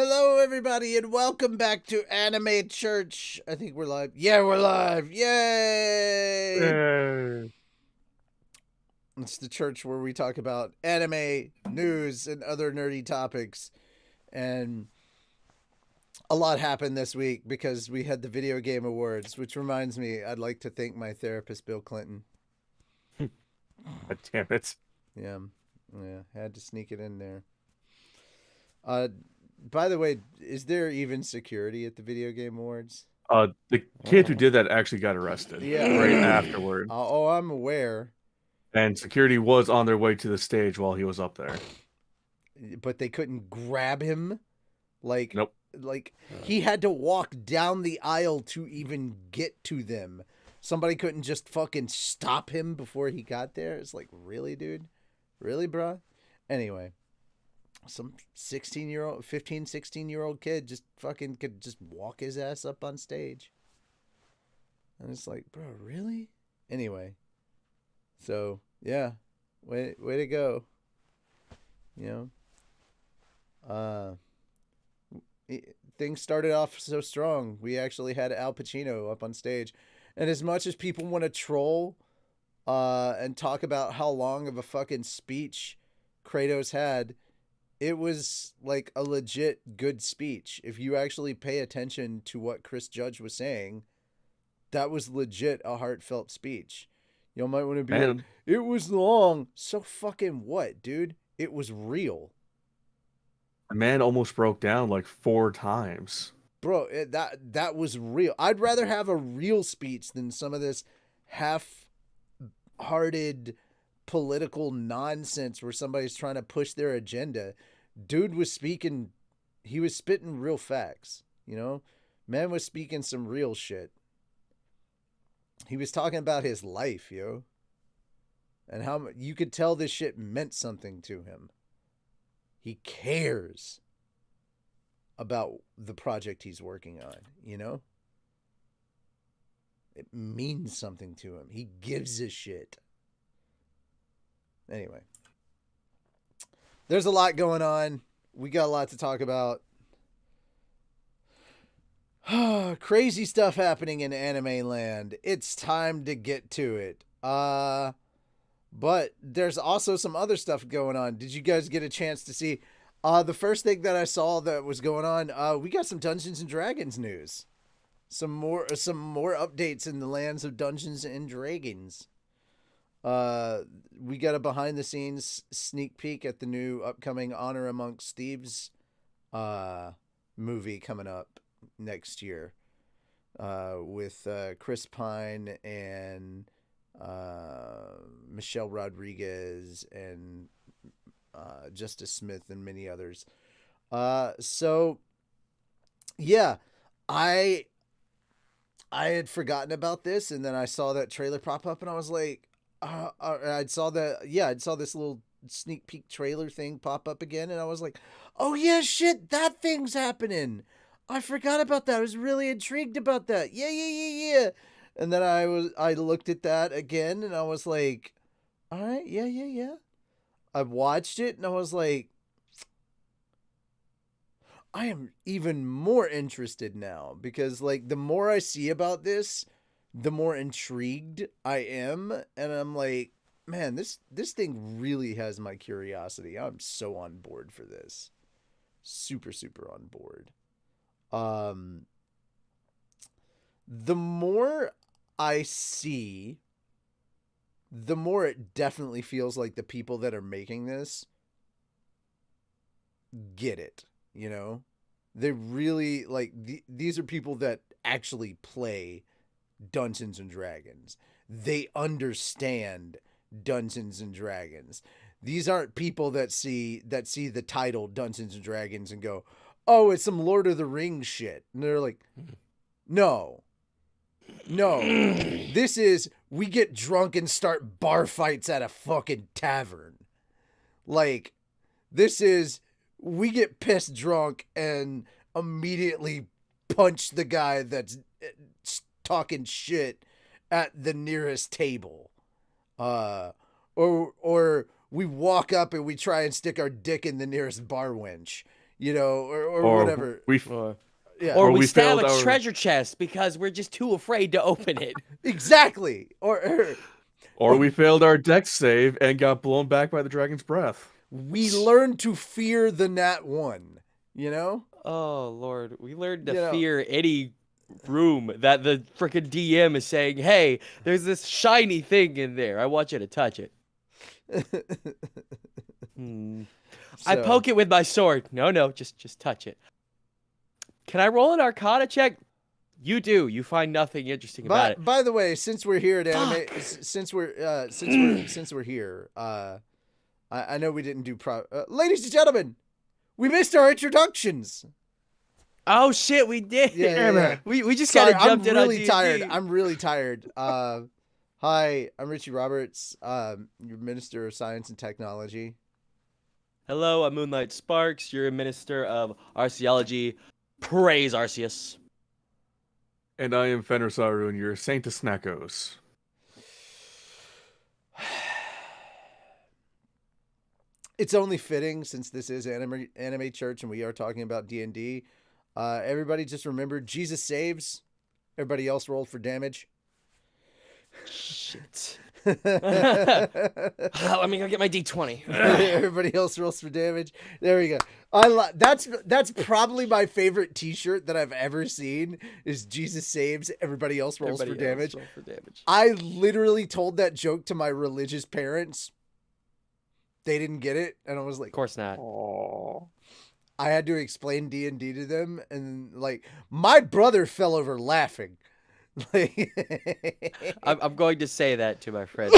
Hello, everybody, and welcome back to Anime Church. I think we're live. Yeah, we're live. Yay! It's the church where we talk about anime, news, and other nerdy topics. And a lot happened this week because we had the Video Game Awards, which reminds me, I'd like to thank my therapist, Bill Clinton. God damn it. Yeah, had to sneak it in there. By the way, is there even security at the Video Game Awards? The kid who did that actually got arrested right afterward. Oh, I'm aware. And security was on their way to the stage while he was up there. But they couldn't grab him. Nope. Like he had to walk down the aisle to even get to them. Somebody couldn't just fucking stop him before he got there. It's like, really, dude? Really, bruh? Anyway, some 16-year-old, 15, 16-year-old kid just fucking could just walk his ass up on stage. And it's like, bro, really? Anyway. So, yeah. Way to go. You know? Things started off so strong. We actually had Al Pacino up on stage. And as much as people want to troll and talk about how long of a fucking speech Kratos had, it was like a legit good speech. If you actually pay attention to what Chris Judge was saying, that was legit a heartfelt speech. You might want to be like, it was long. So fucking what, dude? It was real. The man almost broke down like 4 times. Bro, that was real. I'd rather have a real speech than some of this half-hearted political nonsense where somebody's trying to push their agenda. Dude was speaking, he was spitting real facts, you know? Man was speaking some real shit. He was talking about his life, yo. And how you could tell this shit meant something to him. He cares about the project he's working on, you know? It means something to him. He gives a shit. Anyway. There's a lot going on. We got a lot to talk about. Crazy stuff happening in anime land. It's time to get to it. But there's also some other stuff going on. Did you guys get a chance to see? The first thing that I saw that was going on, we got some Dungeons and Dragons news. Some more updates in the lands of Dungeons and Dragons. We got a behind the scenes sneak peek at the new upcoming Honor Amongst Thieves movie coming up next year. With Chris Pine and Michelle Rodriguez and Justice Smith and many others. So yeah, I had forgotten about this, and then I saw that trailer pop up, and I was like, I saw this little sneak peek trailer thing pop up again, and I was like, oh yeah, shit, that thing's happening. I forgot about that. I was really intrigued about that. Yeah. And then I looked at that again, and I was like, all right, yeah. I watched it, and I was like, I am even more interested now, because like the more I see about this, the more intrigued I am, and I'm like, man, this thing really has my curiosity. I'm so on board for this. Super on board. The more I see, the more it definitely feels like the people that are making this get it, you know? They really, like, these are people that actually play Dungeons and Dragons. They understand Dungeons and Dragons. These aren't people that see the title Dungeons and Dragons and go, oh, it's some Lord of the Rings shit. And they're like, no. This is, we get drunk and start bar fights at a fucking tavern. Like, this is, we get pissed drunk and immediately punch the guy that's talking shit at the nearest table. Or we walk up and we try and stick our dick in the nearest bar wench. or Or whatever. we Yeah, Or Or we we stab failed a our- treasure chest because we're just too afraid to open it. exactly. Or we failed our dex save and got blown back by the dragon's breath. we learn to fear the nat 1, Oh Lord, we learned to You know. fear any room that the freaking DM is saying, "Hey, there's this shiny thing in there. I want you to touch it." I So- poke it with my sword. No, just touch it. Can I roll an Arcana check? You do. You find nothing interesting about it. By the way, since we're here at anime, Fuck. since we're here, I know we didn't do ladies and gentlemen, we missed our introductions. Oh shit, we did. Yeah. We just Sorry, kind of jumped in on really D&D. tired. I'm really tired. Hi, I'm Richie Roberts, your Minister of Science and Technology. Hello, I'm Moonlight Sparks. You're a minister of archaeology. Praise Arceus. And I am Fenrir Sarun, your Sanctus Snackos. It's only fitting, since this is anime church and we are talking about D&D. Everybody just remember, Jesus saves. Everybody else rolled for damage. Shit. Let me go get my D20. Everybody else rolls for damage. There we go. That's probably my favorite T-shirt that I've ever seen. Is Jesus saves, everybody else rolls for damage. Roll for damage. I literally told that joke to my religious parents. They didn't get it, and I was like, Of course not. Aww. I had to explain D&D to them, and like my brother fell over laughing. I'm going to say that to my friends.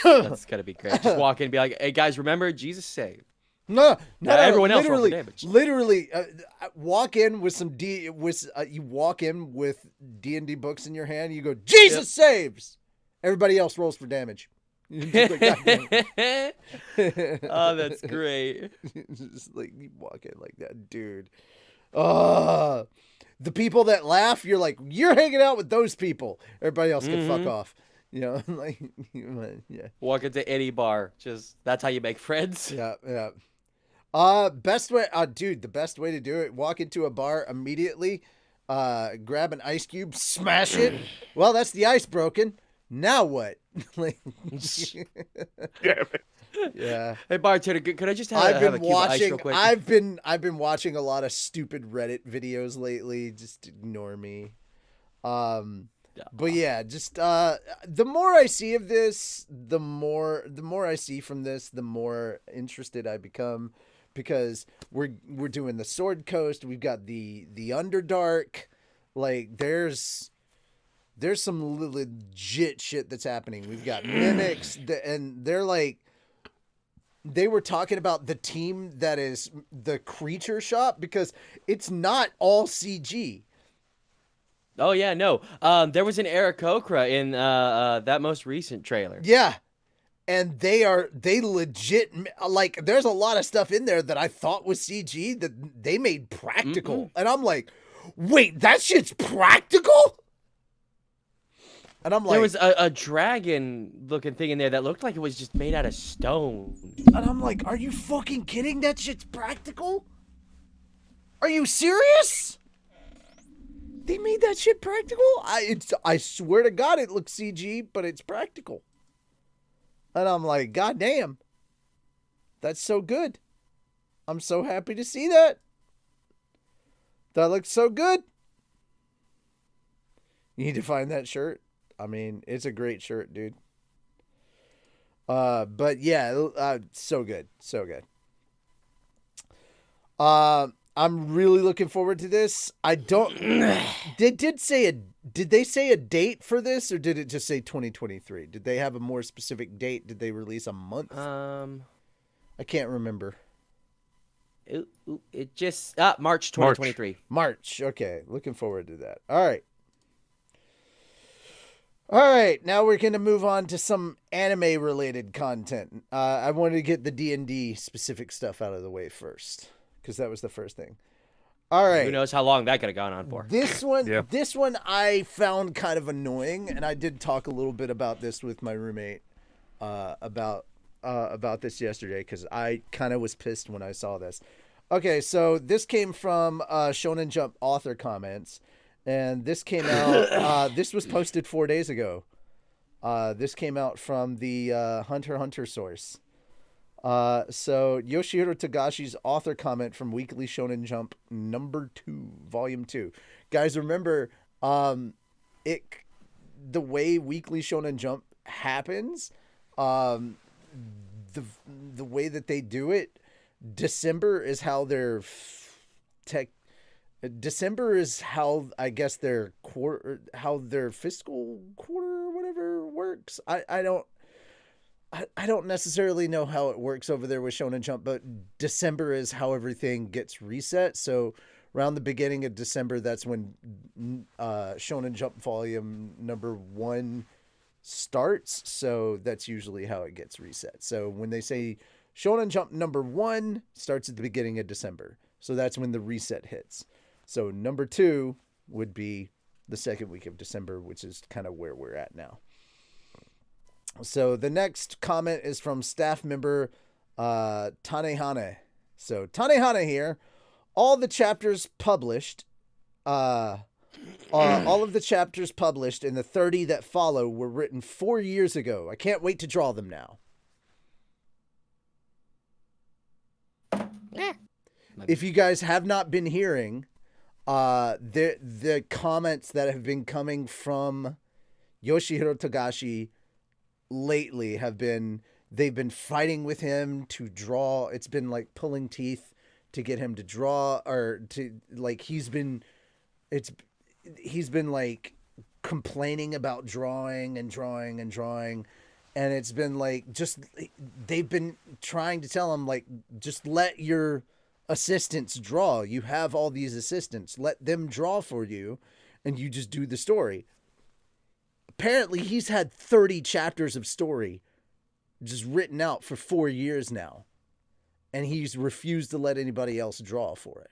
That's gonna be great. Just walk in and be like, "Hey guys, remember Jesus saved." No, everyone else roll for damage. Literally, walk in with some you walk in with D&D books in your hand. You go, Jesus saves. Everybody else rolls for damage. Just like, "God damn." Oh, that's great. Just like you walk in like that, dude. The people that laugh, you're like, you're hanging out with those people. Everybody else can fuck off. Like, yeah. Walk into any bar. Just that's how you make friends. Yeah. Best way, dude, the best way to do it, walk into a bar immediately, grab an ice cube, smash it. Well, that's the ice broken. Now what? Like, yeah. Hey bartender, could I just have a cube of ice real quick? I've been watching a lot of stupid Reddit videos lately. Just ignore me. But yeah, just the more I see of this, the more I see from this, the more interested I become, because we're doing the Sword Coast. We've got the Underdark. Like there's some legit shit that's happening. We've got mimics, and they're like, they were talking about the team that is the creature shop, because it's not all CG. Oh yeah, no. There was an Aarakocra in that most recent trailer. Yeah. And they legit, like, there's a lot of stuff in there that I thought was CG that they made practical. And I'm like, wait, that shit's practical? And I'm like, There was a dragon-looking thing in there that looked like it was just made out of stone. and I'm like, are you fucking kidding? That shit's practical? Are you serious? They made that shit practical? I swear to God, it looks CG, but it's practical. And I'm like, God damn. That's so good. I'm so happy to see that. That looks so good. You need to find that shirt. I mean, it's a great shirt, dude. But yeah, so good. So good. I'm really looking forward to this. I don't. Did they say a date for this, or did it just say 2023? Did they have a more specific date? Did they release a month? I can't remember. It just March 2023. March. Okay, looking forward to that. All right. Now we're gonna move on to some anime related content. I wanted to get the D&D specific stuff out of the way first, because that was the first thing. All right. Who knows how long that could have gone on for? This one, Yeah. this one I found kind of annoying, and I did talk a little bit about this with my roommate about this yesterday, because I kind of was pissed when I saw this. Okay, so this came from Shonen Jump author comments, and this came out. This was posted 4 days ago. This came out from the Hunter x Hunter source. So Yoshihiro Togashi's author comment from Weekly Shonen Jump #2, Volume 2. Guys, remember, it the way Weekly Shonen Jump happens, the way that they do it. December is how their December is how I guess their how their fiscal quarter or whatever works. I don't necessarily know how it works over there with Shonen Jump, but December is how everything gets reset. So around the beginning of December, that's when Shonen Jump volume #1 starts. So that's usually how it gets reset. So when they say Shonen Jump #1 starts at the beginning of December. So that's when the reset hits. So #2 would be the second week of December, which is kind of where we're at now. So the next comment is from staff member Tanehane. So Tanehane here. All the chapters published, all of the chapters published in the 30 that follow were written 4 years ago. I can't wait to draw them now. If you guys have not been hearing, the comments that have been coming from Yoshihiro Togashi lately have been, they've been fighting with him to draw. It's been like pulling teeth to get him to draw, or to like, he's been like complaining about drawing. And it's been like, just, they've been trying to tell him, like, just let your assistants draw. You have all these assistants. Let them draw for you, and you just do the story. Apparently, he's had 30 chapters of story just written out for 4 years now, and he's refused to let anybody else draw for it.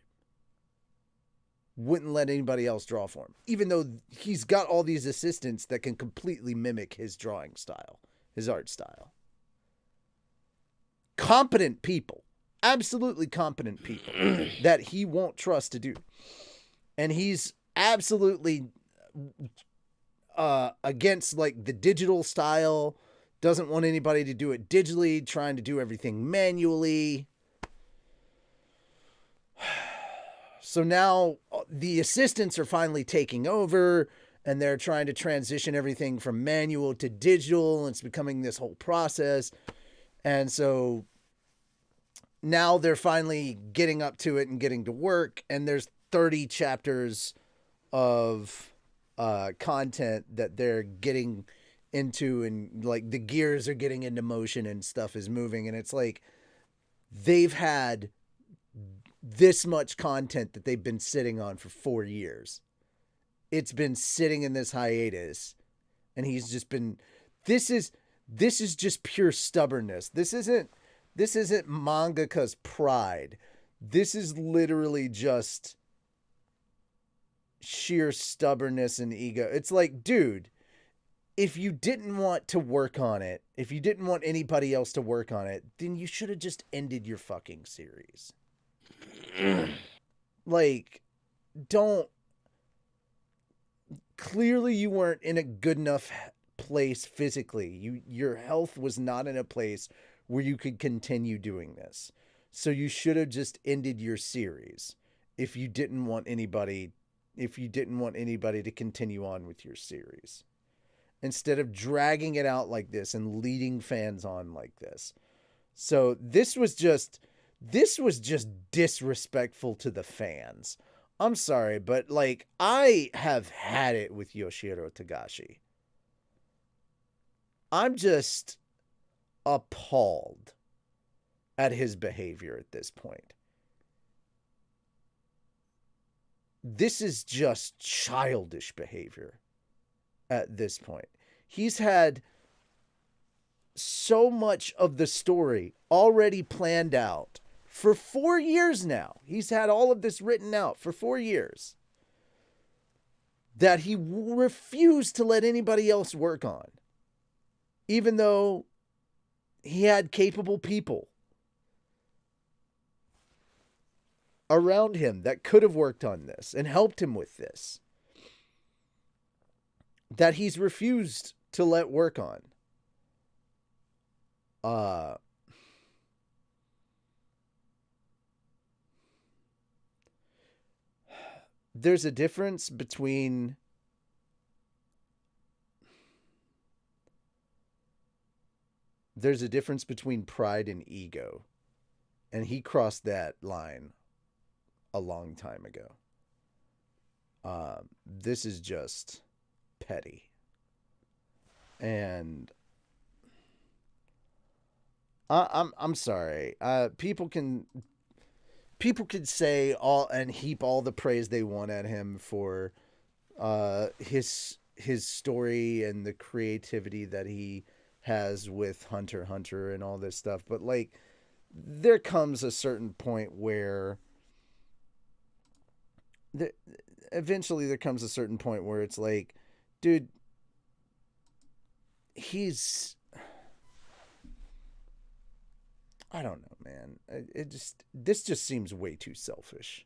Wouldn't let anybody else draw for him, even though he's got all these assistants that can completely mimic his drawing style, his art style. Competent people, absolutely competent people that he won't trust to do. And he's absolutely against like the digital style, doesn't want anybody to do it digitally, trying to do everything manually. So now the assistants are finally taking over, and they're trying to transition everything from manual to digital, and it's becoming this whole process. And so now they're finally getting up to it and getting to work, and there's 30 chapters of content that they're getting into, and like the gears are getting into motion and stuff is moving, and it's like they've had this much content that they've been sitting on for 4 years. It's been sitting in this hiatus, and he's just been, this is just pure stubbornness. This isn't mangaka's pride. This is literally just sheer stubbornness and ego. It's like, dude, if you didn't want to work on it, if you didn't want anybody else to work on it, then you should have just ended your fucking series. Like, don't, clearly you weren't in a good enough place physically. Your health was not in a place where you could continue doing this. So you should have just ended your series if you didn't want anybody to continue on with your series, instead of dragging it out like this and leading fans on like this. So this was just disrespectful to the fans. I'm sorry, but like, I have had it with Yoshihiro Togashi. I'm just appalled at his behavior at this point. This is just childish behavior at this point. He's had so much of the story already planned out for 4 years now. He's had all of this written out for 4 years that he refused to let anybody else work on, even though he had capable people. around him that could have worked on this and helped him with this that he's refused to let work on. There's a difference between pride and ego. And he crossed that line a long time ago. This is just petty. And I'm sorry. People can say all and heap all the praise they want at him for his story and the creativity that he has with Hunter x Hunter and all this stuff, but like there comes a certain point where eventually there comes a certain point where it's like, dude, I don't know, man. This just seems way too selfish.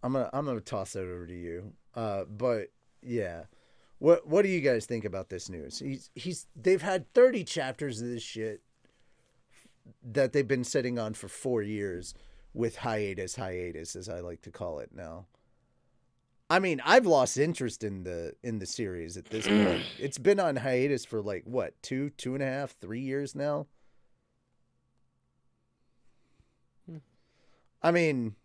I'm gonna toss it over to you. But yeah, what do you guys think about this news? They've had 30 chapters of this shit that they've been sitting on for 4 years with hiatus, as I like to call it now. I mean, I've lost interest in the series at this point. It's been on hiatus for like what, 2.5, 3 years now. I mean,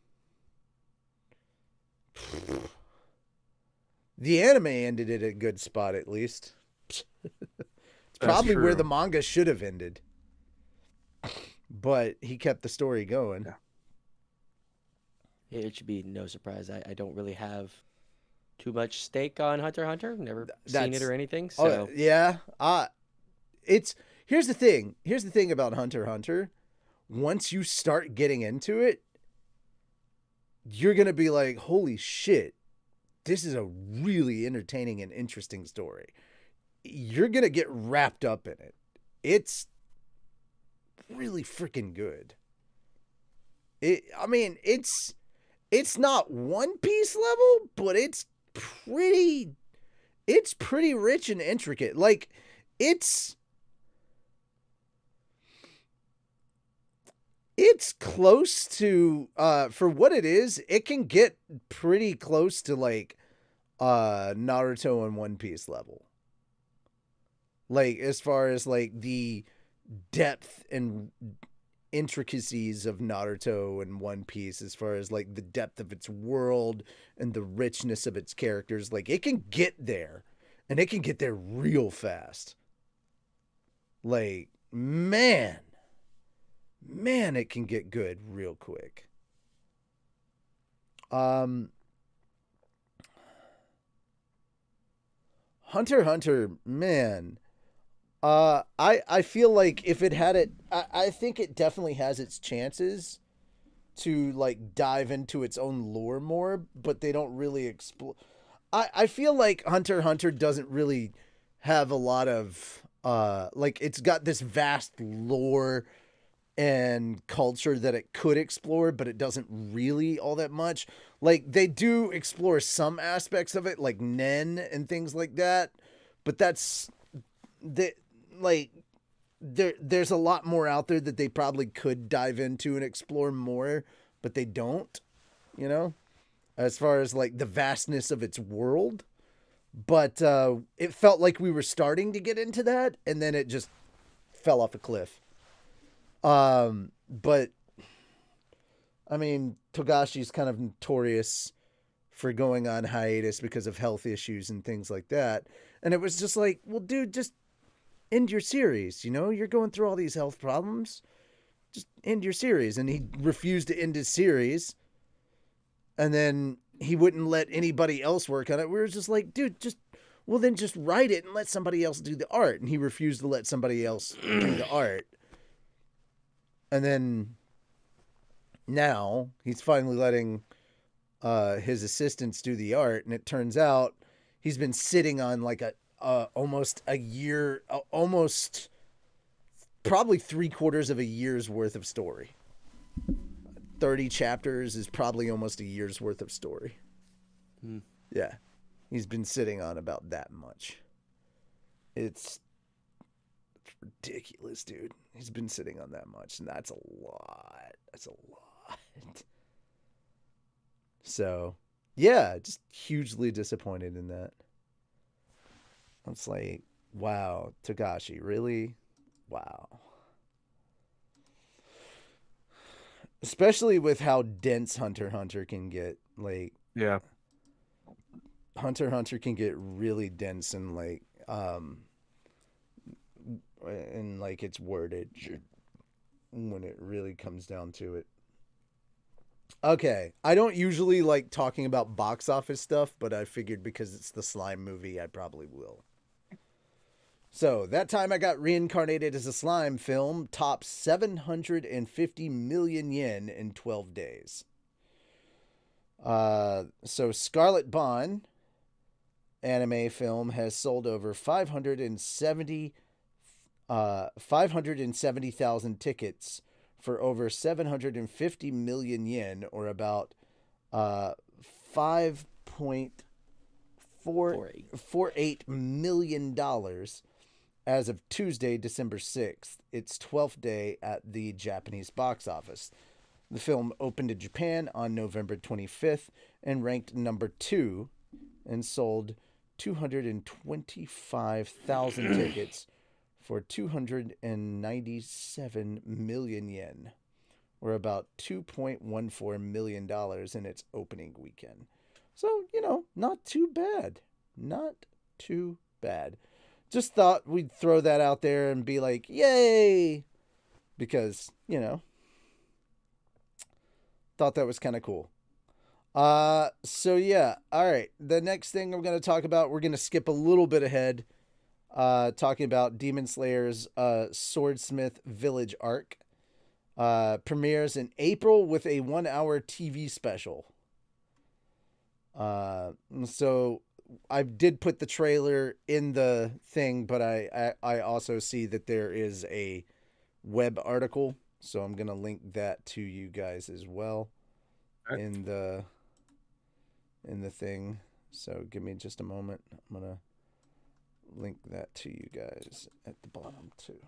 the anime ended at a good spot, at least. It's probably where the manga should have ended. But he kept the story going. Yeah. It should be no surprise. I don't really have too much stake on Hunter x Hunter. Never seen it or anything. So yeah. Here's the thing. Here's the thing about Hunter x Hunter. Once you start getting into it, you're gonna be like, holy shit, this is a really entertaining and interesting story. You're gonna get wrapped up in it. It's really freaking good. It's not One Piece level, but it's pretty rich and intricate. Like, it's close to for what it is, it can get pretty close to like Naruto and One Piece level. Like, as far as like the depth and intricacies of Naruto and One Piece, as far as like the depth of its world and the richness of its characters, like it can get there, and it can get there real fast. Like, man, it can get good real quick. Hunter x Hunter, man. I feel like if it had it, I think it definitely has its chances to like dive into its own lore more, but they don't really explore. I feel like Hunter x Hunter doesn't really have a lot of like, it's got this vast lore and culture that it could explore, but it doesn't really all that much. Like, they do explore some aspects of it, like Nen and things like that, but that's there's a lot more out there that they probably could dive into and explore more, but they don't, you know, as far as like the vastness of its world. But it felt like we were starting to get into that, and then it just fell off a cliff. But I mean, Togashi's kind of notorious for going on hiatus because of health issues and things like that. And it was just like, well, dude, just end your series. You know, you're going through all these health problems. Just end your series. And he refused to end his series. And then he wouldn't let anybody else work on it. We were just like, dude, just write it and let somebody else do the art. And he refused to let somebody else do the art. And then now he's finally letting his assistants do the art. And it turns out he's been sitting on like almost a year, almost probably 3/4 of a year's worth of story. 30 chapters is probably almost a year's worth of story. Hmm. Yeah. He's been sitting on about that much. It's ridiculous, dude. He's been sitting on that much, and that's a lot. That's a lot. So, yeah, just hugely disappointed in that. It's like, wow, Togashi, really? Wow. Especially with how dense Hunter x Hunter can get. Like, Yeah. Hunter x Hunter can get really dense and like its wordage when it really comes down to it. Okay, I don't usually like talking about box office stuff, but I figured because it's the slime movie, I probably will. So, That Time I Got Reincarnated as a Slime film tops 750 million yen in 12 days. So Scarlet Bond anime film has sold over 570,000 tickets for over 750 million yen, or about $5.48 million as of Tuesday, December 6th, its 12th day at the Japanese box office. The film opened in Japan on November 25th and ranked number 2 and sold 225,000 tickets for 297 million yen, or about $2.14 million in its opening weekend. So, not too bad. Not too bad. Just thought we'd throw that out there and be like, yay! Because, thought that was kind of cool. So yeah, all right. The next thing I'm going to talk about, we're going to skip a little bit ahead, talking about Demon Slayer's Swordsmith Village arc. Premieres in April with a 1-hour TV special. So I did put the trailer in the thing, but I also see that there is a web article, so I'm going to link that to you guys as well in the thing. So give me just a moment. I'm going to link that to you guys at the bottom too.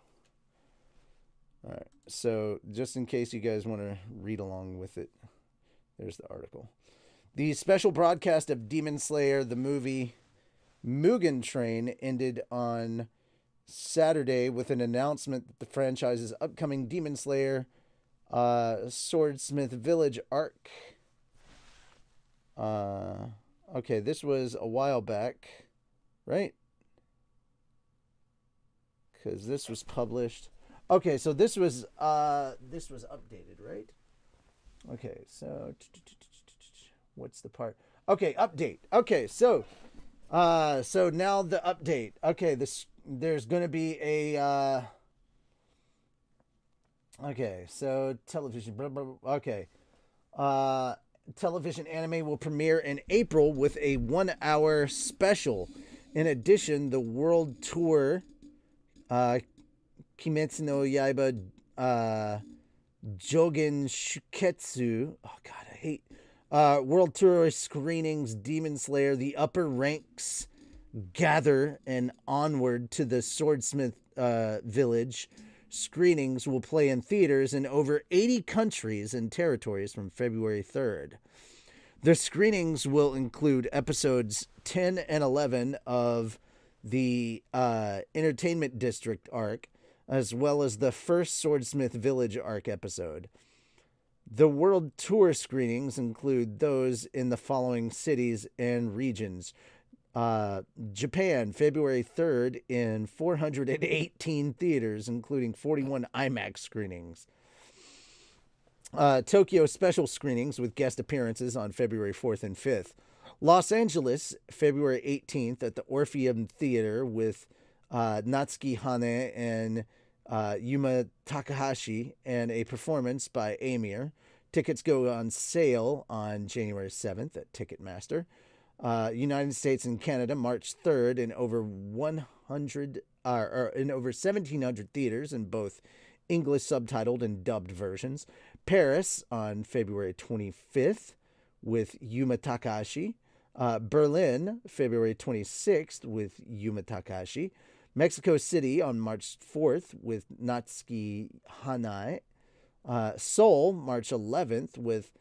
All right. So just in case you guys want to read along with it, there's the article. The special broadcast of Demon Slayer, the movie Mugen Train, ended on Saturday with an announcement that the franchise's upcoming Demon Slayer Swordsmith Village arc. Okay, this was a while back, right? Because this was published. Okay, so this was updated, right? Okay, so what's the part? Okay, update. Okay, so now the update. Okay, there's going to be a okay, so television. Blah, blah, blah, okay. Television anime will premiere in April with a 1-hour special. In addition, the world tour Kimetsu no Yaiba Jogen Shuketsu. Oh god, I hate world tour screenings. Demon Slayer, the upper ranks gather and onward to the Swordsmith Village. Screenings will play in theaters in over 80 countries and territories from February 3rd. The screenings will include episodes 10 and 11 of the Entertainment District arc, as well as the first Swordsmith Village arc episode. The world tour screenings include those in the following cities and regions. Japan, February 3rd in 418 theaters, including 41 IMAX screenings. Tokyo special screenings with guest appearances on February 4th and 5th. Los Angeles, February 18th at the Orpheum Theater with Natsuki Hane and Yuma Takahashi, and a performance by Amir. Tickets go on sale on January 7th at Ticketmaster. United States and Canada, March 3rd in over 100 or in over 1,700 theaters in both English subtitled and dubbed versions. Paris on February 25th with Yuma Takahashi. Berlin, February 26th with Yuma Takahashi. Mexico City on March 4th with Natsuki Hanai. Seoul, March 11th with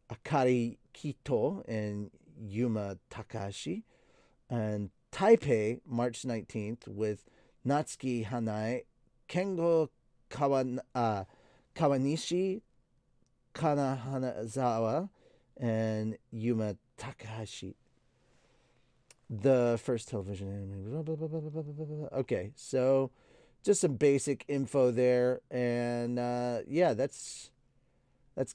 Akari Kito and Yuma Takahashi. And Taipei, March 19th with Natsuki Hanai, Kengo Kawanishi, Kana Hanazawa, and Yuma Takahashi. The first television anime. Blah, blah, blah, blah, blah, blah. Okay, so just some basic info there, and yeah, that's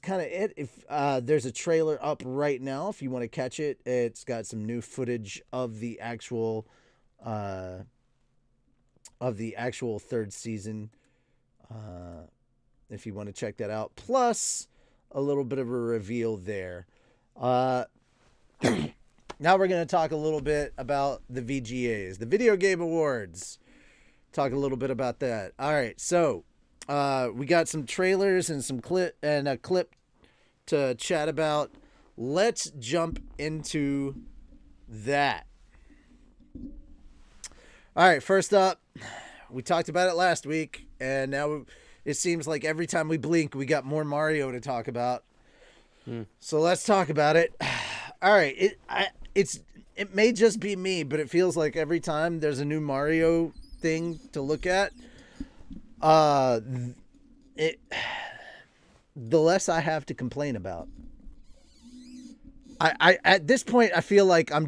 kind of it. If there's a trailer up right now, if you want to catch it, it's got some new footage of the actual third season. If you want to check that out, plus a little bit of a reveal there. Now we're going to talk a little bit about the VGAs, the Video Game Awards. Talk a little bit about that. All right, so we got some trailers and a clip to chat about. Let's jump into that. All right, first up, we talked about it last week, and now it seems like every time we blink, we got more Mario to talk about. So let's talk about it. All right, it may just be me, but it feels like every time there's a new Mario thing to look at, the less I have to complain about. I at this point I feel like I'm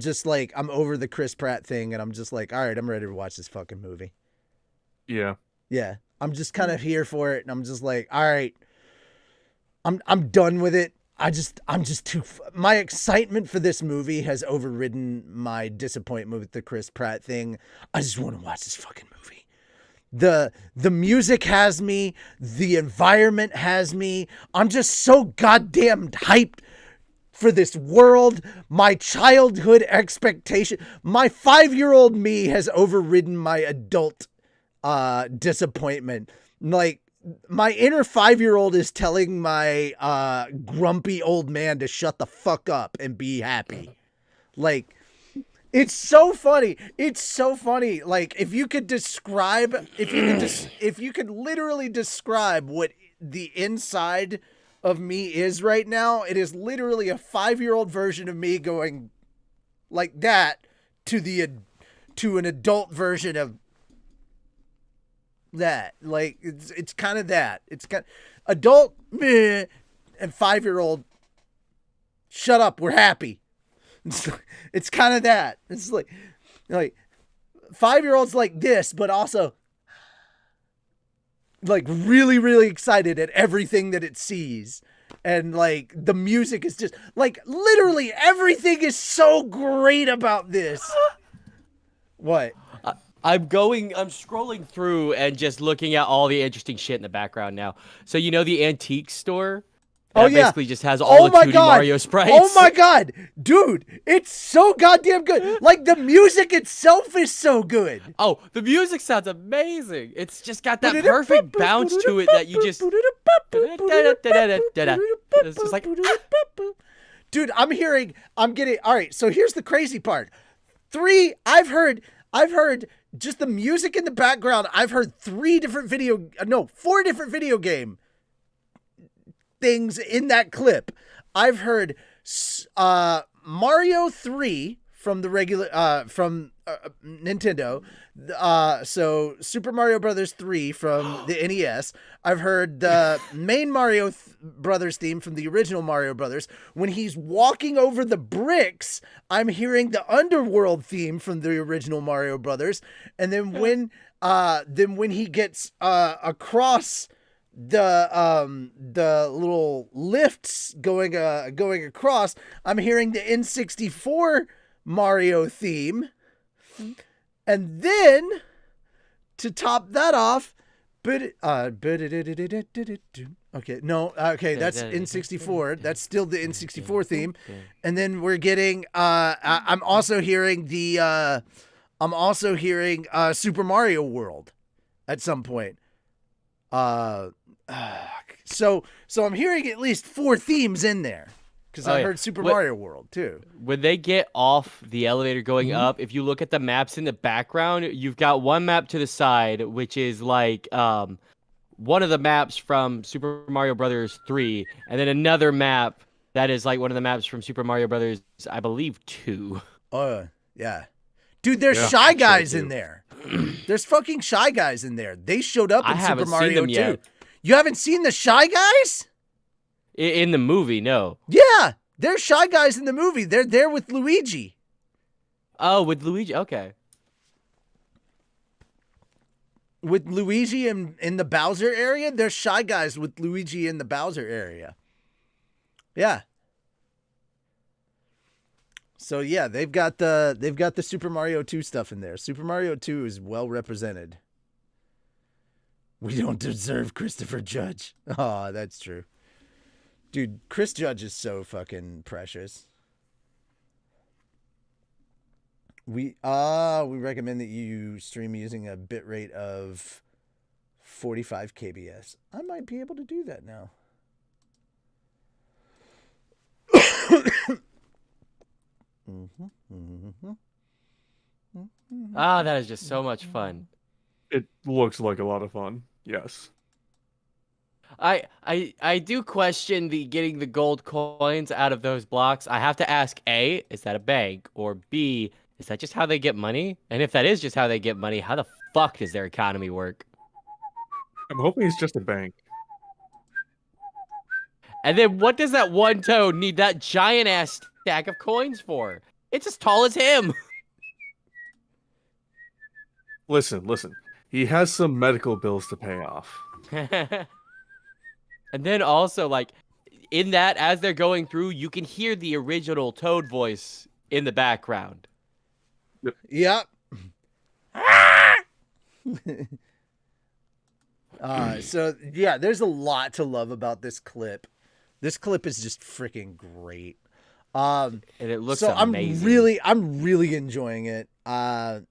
over the Chris Pratt thing, and I'm just like, all right, I'm ready to watch this fucking movie. Yeah. Yeah, I'm just kind of here for it, and I'm just like, all right, I'm done with it. I'm just too. My excitement for this movie has overridden my disappointment with the Chris Pratt thing. I just want to watch this fucking movie. The music has me. The environment has me. I'm just so goddamn hyped for this world. My childhood expectation. My 5-year-old me has overridden my adult disappointment. Like, my inner 5-year-old is telling my grumpy old man to shut the fuck up and be happy. Like, it's so funny. It's so funny. Like, if you could literally describe what the inside of me is right now, it is literally a 5-year-old version of me going like that to an adult version of that. Like, it's kind of that. It's kind of adult meh, and 5-year-old shut up, we're happy. It's kind of that. It's like 5-year-old's like this, but also like really, really excited at everything that it sees. And like the music is just like literally everything is so great about this. What? I'm scrolling through and just looking at all the interesting shit in the background now. So you know the antique store? That basically just has all the 2D Mario sprites. Oh my god, dude, it's so goddamn good. Like, the music itself is so good. Oh, the music sounds amazing. It's just got that perfect bounce to it that you just... It's just like... Dude, I'm getting... All right, so here's the crazy part. I've heard just the music in the background. I've heard 4 different video game things in that clip. I've heard Mario 3 from the regular from Nintendo. So Super Mario Brothers 3 from the NES. I've heard the main Mario Brothers theme from the original Mario Brothers. When he's walking over the bricks, I'm hearing the Underworld theme from the original Mario Brothers. And then when he gets across the little lifts going across, I'm hearing the N64 Mario theme. And then to top that off, that's N64. That's still the N64 theme. And then we're getting I'm also hearing Super Mario World at some point. Uh, so I'm hearing at least 4 themes in there because I heard Super Mario World too. When they get off the elevator going up, if you look at the maps in the background, you've got one map to the side, which is like one of the maps from Super Mario Brothers 3, and then another map that is like one of the maps from Super Mario Brothers, I believe, 2. Yeah. Dude, there's Shy Guys in there. There's fucking Shy Guys in there. They showed up in Super Mario 2. Yet. You haven't seen the Shy Guys? In the movie, no. Yeah, there's Shy Guys in the movie. They're there with Luigi. Oh, with Luigi? Okay. With Luigi in the Bowser area, there's Shy Guys with Luigi in the Bowser area. Yeah. So yeah, they've got the Super Mario 2 stuff in there. Super Mario 2 is well represented. We don't deserve Christopher Judge. Oh, that's true. Dude, Chris Judge is so fucking precious. We recommend that you stream using a bitrate of 45 kbs. I might be able to do that now. That is just so much fun. It looks like a lot of fun. Yes. I do question the getting the gold coins out of those blocks. I have to ask, A, is that a bank? Or B, is that just how they get money? And if that is just how they get money, how the fuck does their economy work? I'm hoping it's just a bank. And then what does that one toad need that giant-ass stack of coins for? It's as tall as him. Listen. He has some medical bills to pay off. And then also, like, in that, as they're going through, you can hear the original Toad voice in the background. Yep. So, yeah, there's a lot to love about this clip. This clip is just freaking great. And it looks so amazing. I'm really enjoying it. I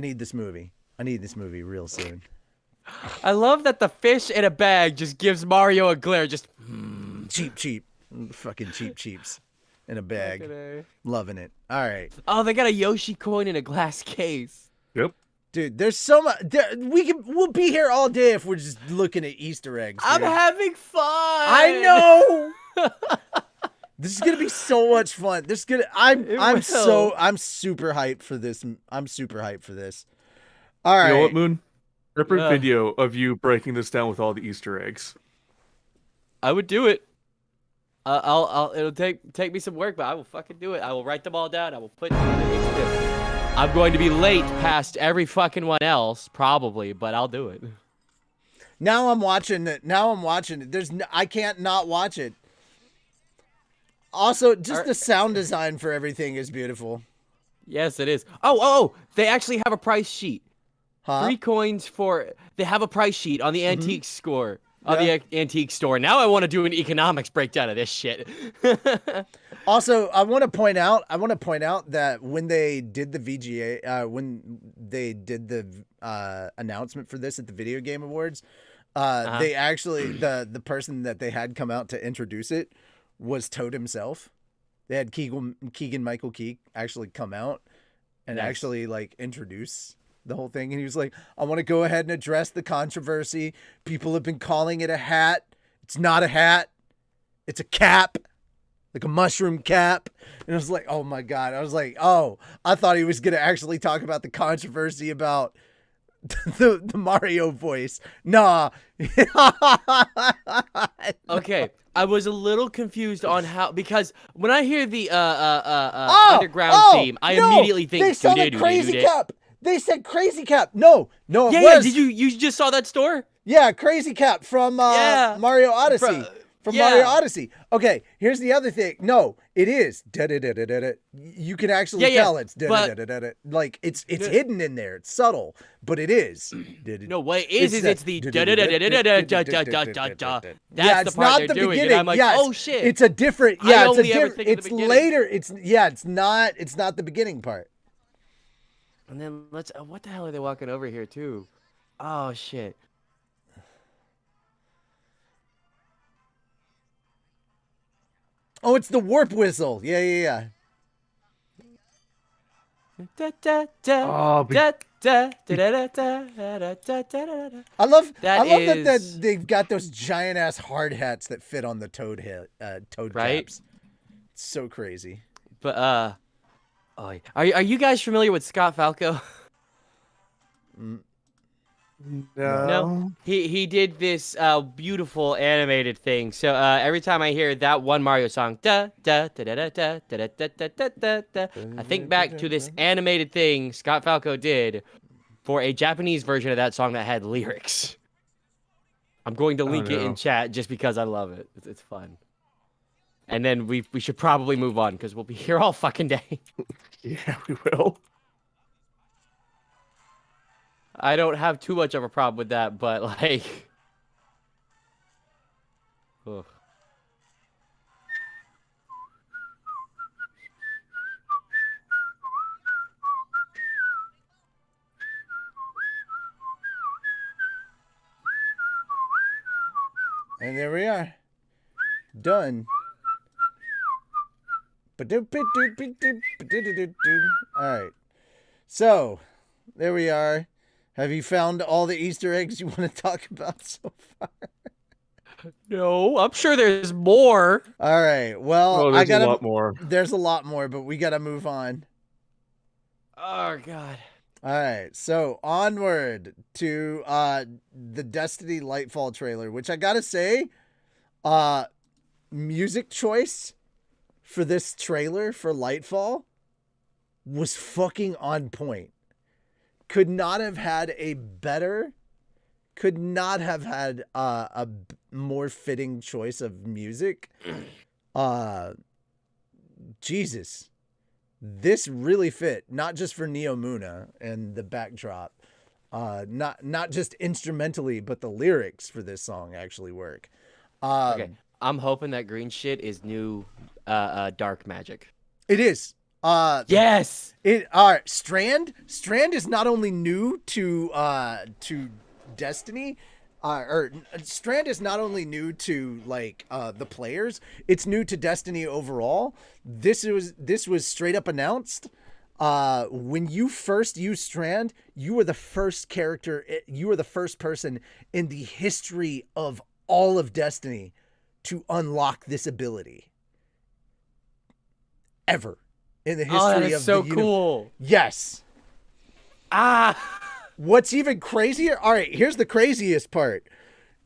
need this movie. I need this movie real soon. I love that the fish in a bag just gives Mario a glare. Just cheap, fucking cheaps in a bag. Loving it. All right. Oh, they got a Yoshi coin in a glass case. Yep. Dude, there's so much. We'll be here all day if we're just looking at Easter eggs. Dude. I'm having fun. I know. This is gonna be so much fun. I'm super hyped for this. I'm super hyped for this. All right. You know what, Moon? Separate video of you breaking this down with all the Easter eggs. I would do it. It'll take me some work, but I will fucking do it. I will write them all down. I will put them in the script. I'm going to be late past every fucking one else, probably, but I'll do it. Now I'm watching it. I can't not watch it. Also, just the sound design for everything is beautiful. Yes, it is. Oh, they actually have a price sheet. Huh? 3 coins they have a price sheet on the antique score. On the antique store. Now I want to do an economics breakdown of this shit. Also, I want to point out that when they did the VGA, when they did the announcement for this at the Video Game Awards, they actually the person that they had come out to introduce it was Toad himself. They had Keegan Michael Key actually come out and actually like introduce the whole thing, and he was like, I want to go ahead and address the controversy. People have been calling it a hat. It's not a hat. It's a cap, like a mushroom cap. And I was like, oh my God. I was like, oh, I thought he was going to actually talk about the controversy about the Mario voice. Nah. Okay. I was a little confused on how, because when I hear the underground theme, I immediately think they saw the Crazy Cap. They said Crazy Cap. No, it was. Yeah, did you just saw that store? Yeah, Crazy Cap from Mario Odyssey. Mario Odyssey. Okay, here's the other thing. No, it is. You can actually tell it's like it's hidden in there. It's subtle, but it is. No, what it is it's the That's the part they're doing. And I'm like, oh shit. It's a different. Yeah, it's later. It's not the beginning part. And then what the hell are they walking over here too? Oh shit. Oh, it's the warp whistle. Yeah, yeah, yeah. Da, da, da, Oh, da, da, da, da, da, da, da, da, da, da. I love That that is they've got those giant ass hard hats that fit on the toad right. caps. It's so crazy. But oh, are you guys familiar with Scott Falco? No, No. he did this beautiful animated thing. So every time I hear that one Mario song, da da da da da da da da da da da da, I think back to this animated thing Scott Falco did for a Japanese version of that song that had lyrics. I'm going to Oh, link it in no. chat just because I love it. It's fun. And then we should probably move on because we'll be here all fucking day. Yeah, we will. I don't have too much of a problem with that, but like, ugh. And there we are. Done. Alright. So, there we are. Have you found all the Easter eggs you want to talk about so far? No, I'm sure there's more. Alright, well, Oh, there's a lot more. There's a lot more, but we gotta move on. Oh god. Alright, so onward to the Destiny Lightfall trailer, which I gotta say, music choice for this trailer for Lightfall was fucking on point. Could not have had a more fitting choice of music. Jesus. This really fit, not just for Neo Muna and the backdrop, not just instrumentally, but the lyrics for this song actually work. Okay, I'm hoping that green shit is new dark magic. It is. Yes. Strand is not only new to Destiny, or Strand is not only new to like the players, it's new to Destiny overall. This was straight up announced. When you first used Strand, you were the first person in the history of all of Destiny to unlock this ability. Ever. In the history that is of so the cool. Yes. Ah. What's even crazier? All right, here's the craziest part.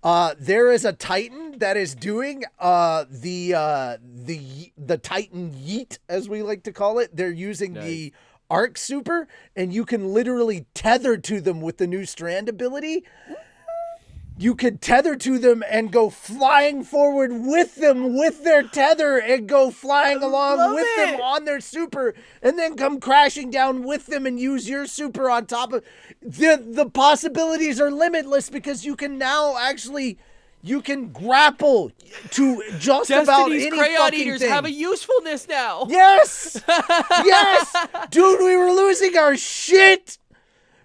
There is a Titan that is doing the Titan Yeet, as we like to call it. They're using the Arc Super, and you can literally tether to them with the new Strand ability. You could tether to them and go flying forward with them with their tether and go flying along with them on their super and then come crashing down with them and use your super on top of the possibilities are limitless because you can now actually grapple to just Destiny's about any crayon fucking eaters thing. have a usefulness now. Yes. Yes. Dude, we were losing our shit.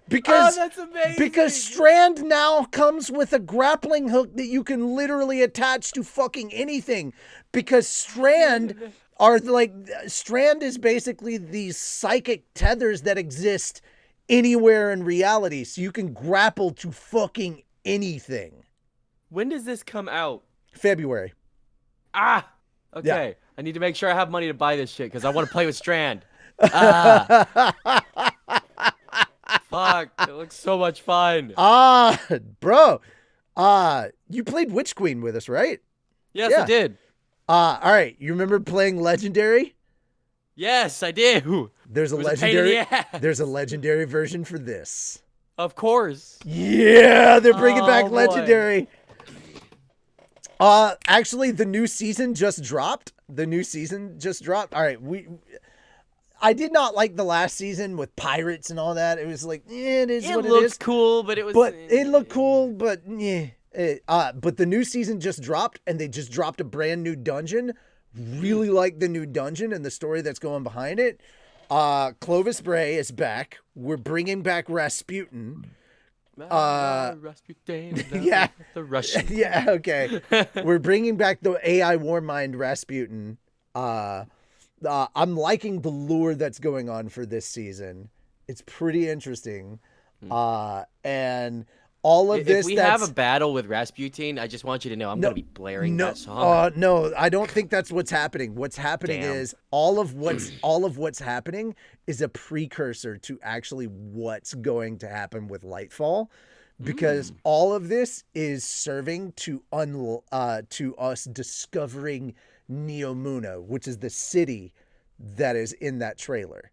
Because, that's amazing. Because Strand now comes with a grappling hook that you can literally attach to fucking anything. Because Strand is basically these psychic tethers that exist anywhere in reality. So you can grapple to fucking anything. When does this come out? February. Ah. Okay. Yeah. I need to make sure I have money to buy this shit because I want to play with Strand. Fuck, it looks so much fun. Bro. You played Witch Queen with us, right? Yes, Yeah. I did. All right. You remember playing Legendary? Yes, I did. There's a It was a pain in legendary. the ass. There's a legendary version for this. Of course. Yeah, they're bringing back boy. Legendary. Actually, the new season just dropped. All right, I did not like the last season with pirates and all that. It was like, it is what it is. It looked cool, but it was. But it looked cool, but yeah. But the new season just dropped, and they just dropped a brand new dungeon. Really like the new dungeon and the story that's going behind it. Clovis Bray is back. We're bringing back Rasputin. Rasputin, yeah. the Russian. Yeah, okay. We're bringing back the AI Warmind Rasputin. I'm liking the lure that's going on for this season. It's pretty interesting. And all of If this we that's have a battle with Rasputin, I just want you to know I'm No, gonna be blaring that song. no, I don't think that's what's happening. What's happening Damn. is all of what's happening is a precursor to actually what's going to happen with Lightfall, because all of this is serving to us discovering Neomuna, which is the city that is in that trailer.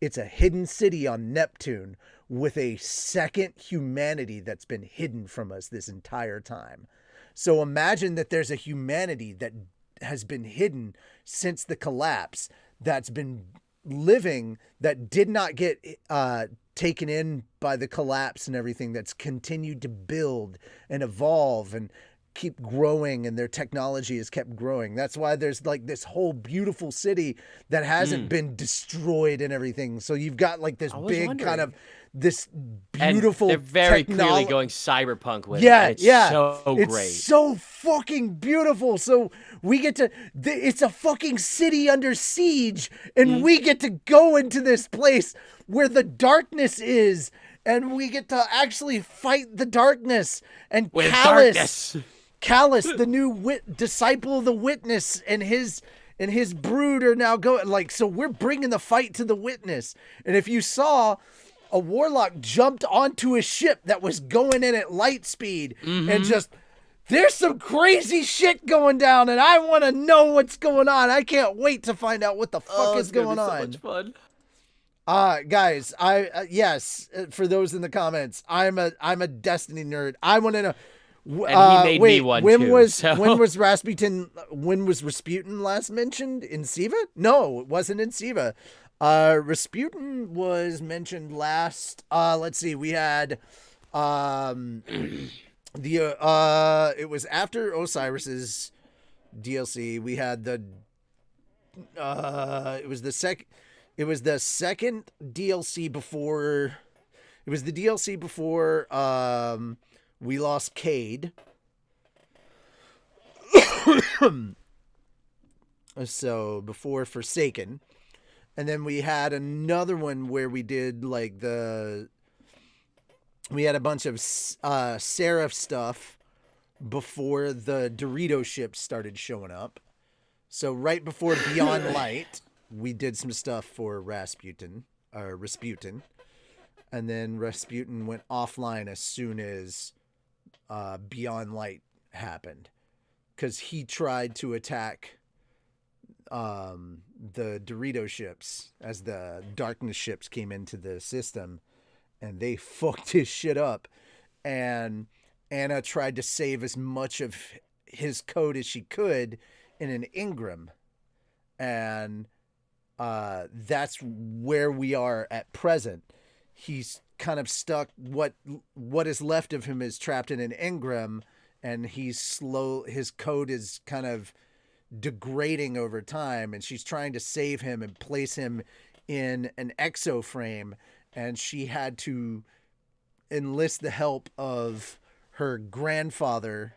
It's a hidden city on Neptune with a second humanity that's been hidden from us this entire time. So imagine that there's a humanity that has been hidden since the collapse, that's been living, that did not get taken in by the collapse and everything, that's continued to build and evolve and keep growing, and their technology has kept growing. That's why there's like this whole beautiful city that hasn't been destroyed and everything. So you've got like this big kind of this beautiful, and they're very clearly going cyberpunk with it. It's Yeah, so it's great. so fucking beautiful. So we get to, it's a fucking city under siege, and we get to go into this place where the darkness is, and we get to actually fight the darkness. And with Callus, the new disciple of the Witness, and his brood are now going, like, so we're bringing the fight to the Witness. And if you saw, a warlock jumped onto a ship that was going in at light speed, and just, there's some crazy shit going down, and I want to know what's going on. I can't wait to find out what the fuck is going on. So much fun. Guys, yes, for those in the comments, I'm a Destiny nerd. I want to know. And he made me one when too. When was Rasputin last mentioned in Siva? No, it wasn't in Siva. Rasputin was mentioned last. Let's see, we had it was after Osiris's DLC. We had it was the second DLC before. It was the DLC before we lost Cade. So before Forsaken. And then we had another one where we did like we had a bunch of Seraph stuff before the Dorito ships started showing up. So right before Beyond Light, we did some stuff for Rasputin. And then Rasputin went offline as soon as Beyond Light happened, because he tried to attack the Dorito ships as the darkness ships came into the system, and they fucked his shit up. And Anna tried to save as much of his code as she could in an engram, and that's where we are at present. He's kind of stuck. What is left of him is trapped in an engram, and his code is kind of degrading over time, and she's trying to save him and place him in an exo frame, and she had to enlist the help of her grandfather,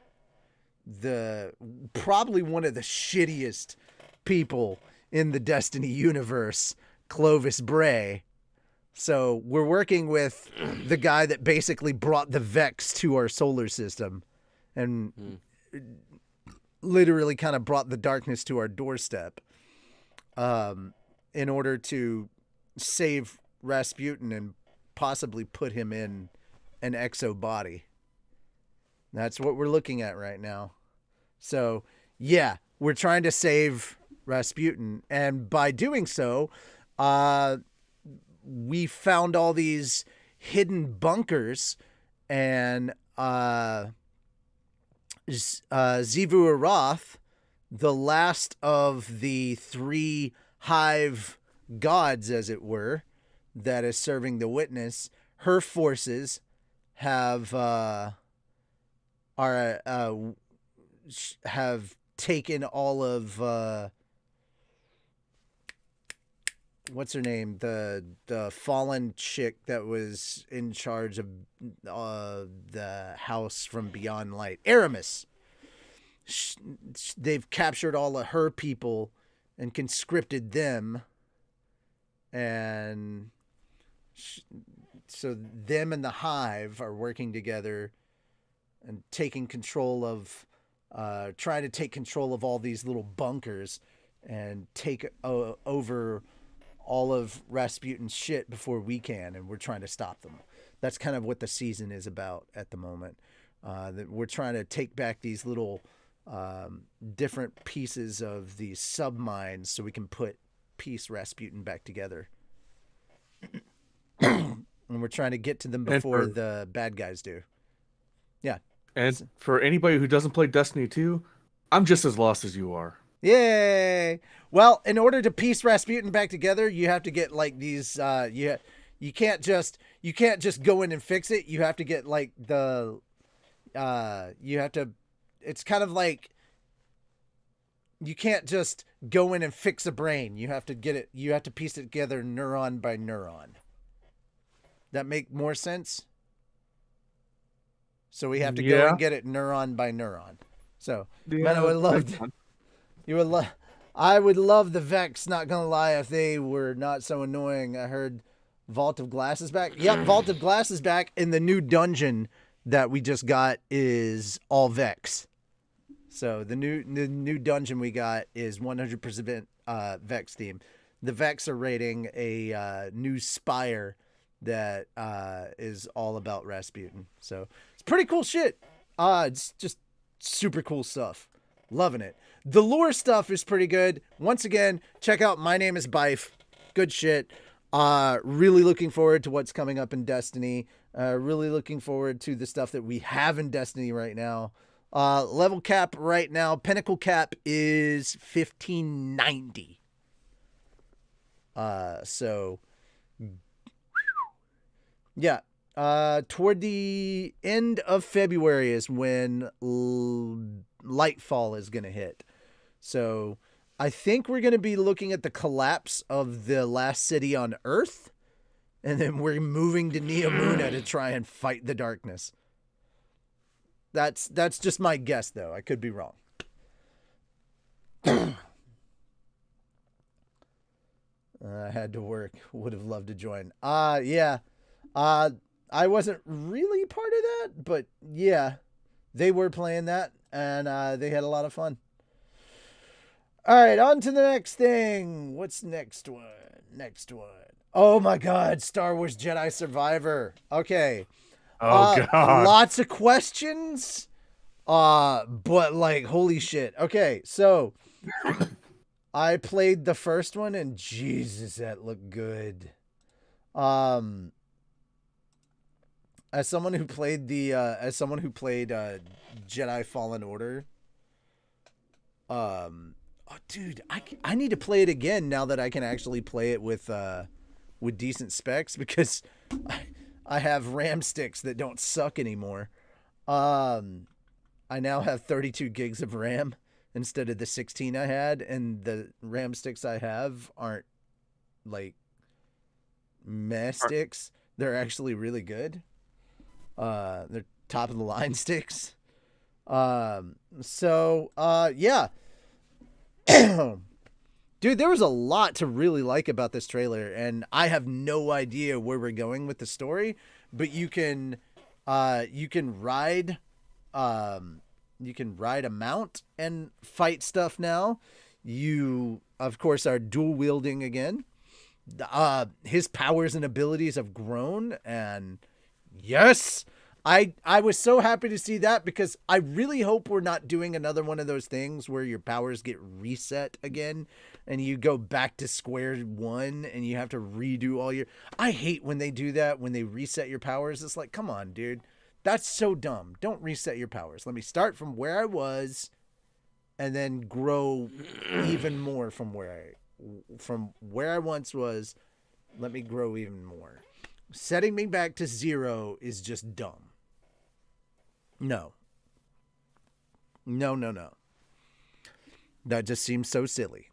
probably one of the shittiest people in the Destiny universe, Clovis Bray. So we're working with the guy that basically brought the Vex to our solar system, and literally kind of brought the darkness to our doorstep, in order to save Rasputin and possibly put him in an exo body. That's what we're looking at right now. So yeah, we're trying to save Rasputin, and by doing so, we found all these hidden bunkers, and Xivu Arath, the last of the three hive gods, as it were, that is serving the Witness, her forces have taken all of what's her name? The fallen chick that was in charge of the house from Beyond Light. Aramis. They've captured all of her people and conscripted them, and so them and the Hive are working together and taking control of, trying to take control of all these little bunkers and take over all of Rasputin's shit before we can, and we're trying to stop them. That's kind of what the season is about at the moment. That we're trying to take back these little different pieces of these submines so we can piece Rasputin back together. And we're trying to get to them before the bad guys do. Yeah. And for anybody who doesn't play Destiny 2, I'm just as lost as you are. Yay! Well, in order to piece Rasputin back together, you have to get like these. You can't just go in and fix it. You have to get like the. You have to. It's kind of like. You can't just go in and fix a brain. You have to get it. You have to piece it together neuron by neuron. That make more sense? So we have to go and get it neuron by neuron. So, man, I would love I would love the Vex, not gonna lie, if they were not so annoying. I heard Vault of Glass is back. Yep, Vault of Glass is back, and the new dungeon that we just got is all Vex. So the new dungeon we got is 100% Vex theme. The Vex are raiding a new spire that is all about Rasputin. So it's pretty cool shit. It's just super cool stuff. Loving it. The lore stuff is pretty good. Once again, check out My Name is Bife. Good shit. Really looking forward to what's coming up in Destiny. Really looking forward to the stuff that we have in Destiny right now. Level cap right now, Pinnacle cap is 1590. So yeah. Toward the end of February is when Lightfall is going to hit. So I think we're going to be looking at the collapse of the last city on Earth. And then we're moving to Neomuna to try and fight the darkness. That's just my guess, though. I could be wrong. I had to work. Would have loved to join. Yeah. I wasn't really part of that, but yeah, they were playing that, and they had a lot of fun. All right, on to the next thing. What's next one? Oh my God, Star Wars Jedi Survivor. Okay. Oh God. Lots of questions. But like, holy shit. Okay, so I played the first one, and Jesus, that looked good. As someone who played Jedi Fallen Order, oh dude, I need to play it again now that I can actually play it with decent specs, because I have RAM sticks that don't suck anymore. I now have 32 gigs of RAM instead of the 16 I had, and the RAM sticks I have aren't like meh sticks. They're actually really good. They're top of the line sticks. Yeah. Dude, there was a lot to really like about this trailer, and I have no idea where we're going with the story, but you can ride a mount and fight stuff now. You, of course, are dual wielding again. His powers and abilities have grown, and yes, I was so happy to see that, because I really hope we're not doing another one of those things where your powers get reset again and you go back to square one and you have to redo all your... I hate when they do that, when they reset your powers. It's like, come on, dude. That's so dumb. Don't reset your powers. Let me start from where I was and then grow even more from where I once was. Let me grow even more. Setting me back to 0 is just dumb. No. That just seems so silly.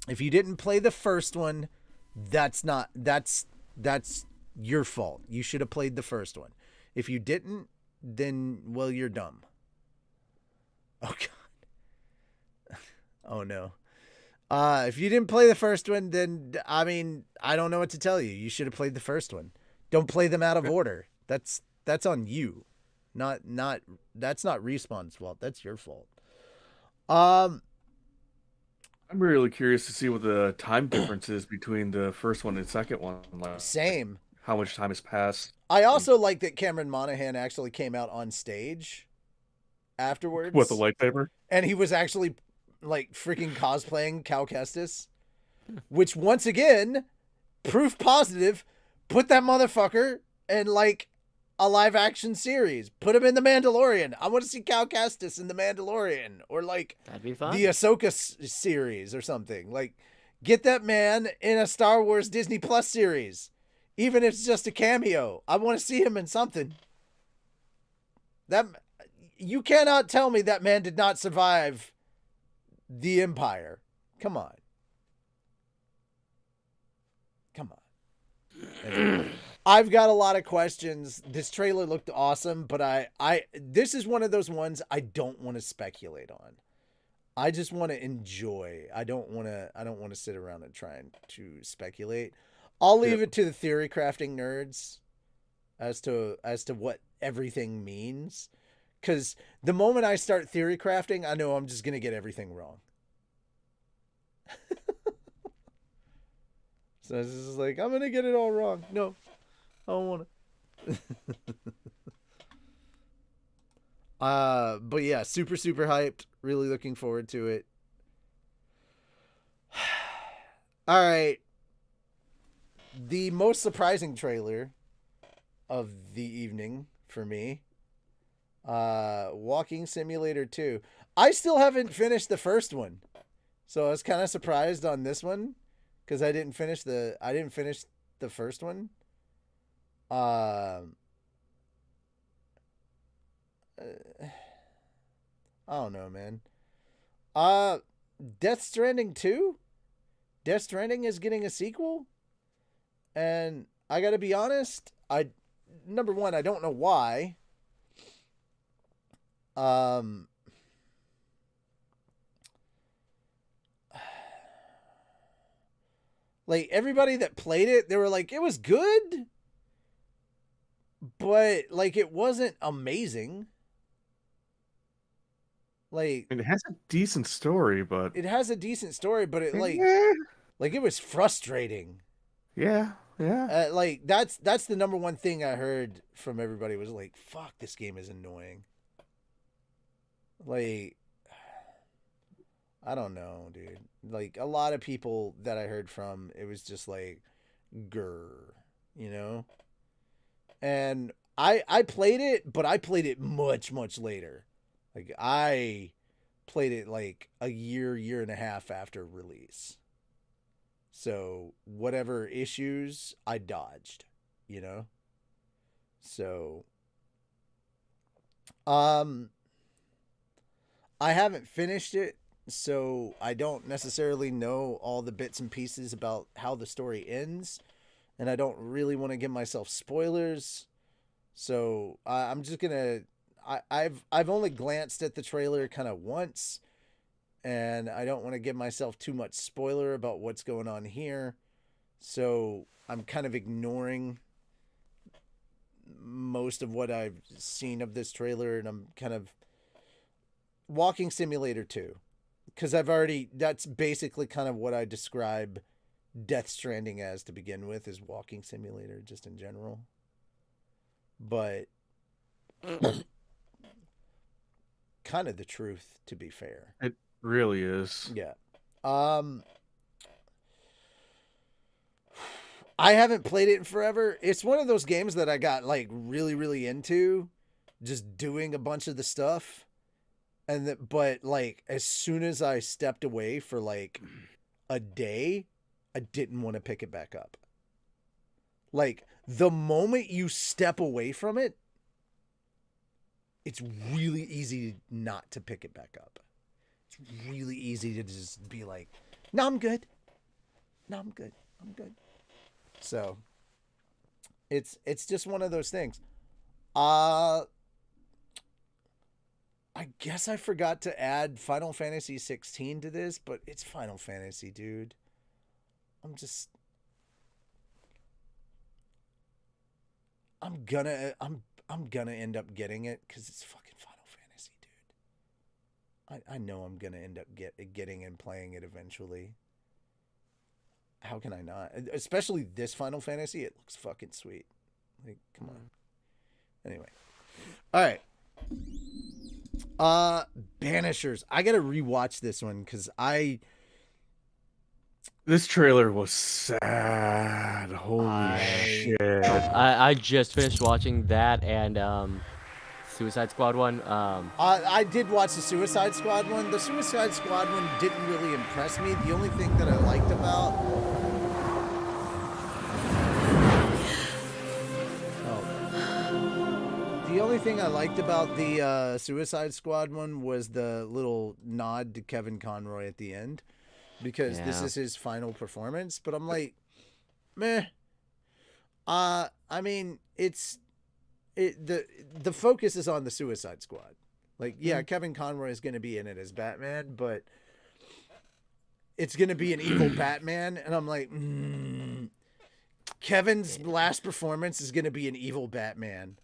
If you didn't play the first one, that's your fault. You should have played the first one. If you didn't, then well, you're dumb. Oh god. Oh no. If you didn't play the first one, then I mean, I don't know what to tell you. You should have played the first one. Don't play them out of order. That's on you. Not that's not Respawn's fault. That's your fault. I'm really curious to see what the time difference is between the first one and second one. Like, Same. how much time has passed? I also like that Cameron Monaghan actually came out on stage afterwards. With the lightsaber? And he was actually like freaking cosplaying Cal Kestis, which once again, proof positive, put that motherfucker in like a live action series. Put him in The Mandalorian. I want to see Cal Kestis in The Mandalorian, or like That'd be fun. the Ahsoka series or something. Like, get that man in a Star Wars Disney Plus series, even if it's just a cameo. I want to see him in something. That you cannot tell me that man did not survive the Empire. Come on. Come on. Anyway, I've got a lot of questions. This trailer looked awesome, but this is one of those ones I don't want to speculate on. I just want to enjoy. I don't want to sit around and try to speculate. I'll leave it to the theory crafting nerds as to what everything means. Because the moment I start theory crafting, I know I'm just going to get everything wrong. So it's just like, I'm going to get it all wrong. No, I don't want to. But yeah, super, super hyped. Really looking forward to it. All right. The most surprising trailer of the evening for me. Walking Simulator 2. I still haven't finished the first one. So I was kind of surprised on this one because I didn't finish the first one. I don't know, man. Death Stranding 2? Death Stranding is getting a sequel? And I got to be honest, number one, I don't know why. Like, everybody that played it, they were like, it was good, but like, it wasn't amazing. Like, And it has a decent story, but it has a decent story, but it like it was frustrating. yeah. Like, that's the number one thing I heard from everybody was like, fuck, this game is annoying. Like, I don't know, dude. Like, a lot of people that I heard from, it was just like, grr, you know? And I played it, but I played it much, much later. Like, I played it like a year and a half after release. So, whatever issues, I dodged, you know? So, I haven't finished it, so I don't necessarily know all the bits and pieces about how the story ends, and I don't really want to give myself spoilers. So I'm just gonna. I've only glanced at the trailer kind of once, and I don't want to give myself too much spoiler about what's going on here. So I'm kind of ignoring most of what I've seen of this trailer, and I'm kind of Walking Simulator 2, because that's basically kind of what I describe Death Stranding as to begin with, is Walking Simulator just in general. But kind of the truth, to be fair. It really is. Yeah. I haven't played it in forever. It's one of those games that I got like really, really into, just doing a bunch of the stuff. But like, as soon as I stepped away for like a day, I didn't want to pick it back up. Like, the moment you step away from it, it's really easy not to pick it back up. It's really easy to just be like, no, I'm good. No, I'm good. I'm good. So it's just one of those things. I guess I forgot to add Final Fantasy 16 to this, but it's Final Fantasy, dude. I'm just I'm gonna end up getting it because it's fucking Final Fantasy, dude. I know I'm gonna end up getting and playing it eventually. How can I not? Especially this Final Fantasy, it looks fucking sweet. Like, come on. Anyway, all right. Banishers. I gotta rewatch this one because This trailer was sad. Holy shit. I just finished watching that and Suicide Squad one. I did watch the Suicide Squad one. The Suicide Squad one didn't really impress me. The only thing that I liked about the only thing I liked about the Suicide Squad one was the little nod to Kevin Conroy at the end, because this is his final performance. But I'm like, meh. I mean, the focus is on the Suicide Squad. Like, yeah, Kevin Conroy is going to be in it as Batman, but it's going to be an evil Batman, and I'm like, Kevin's last performance is going to be an evil Batman.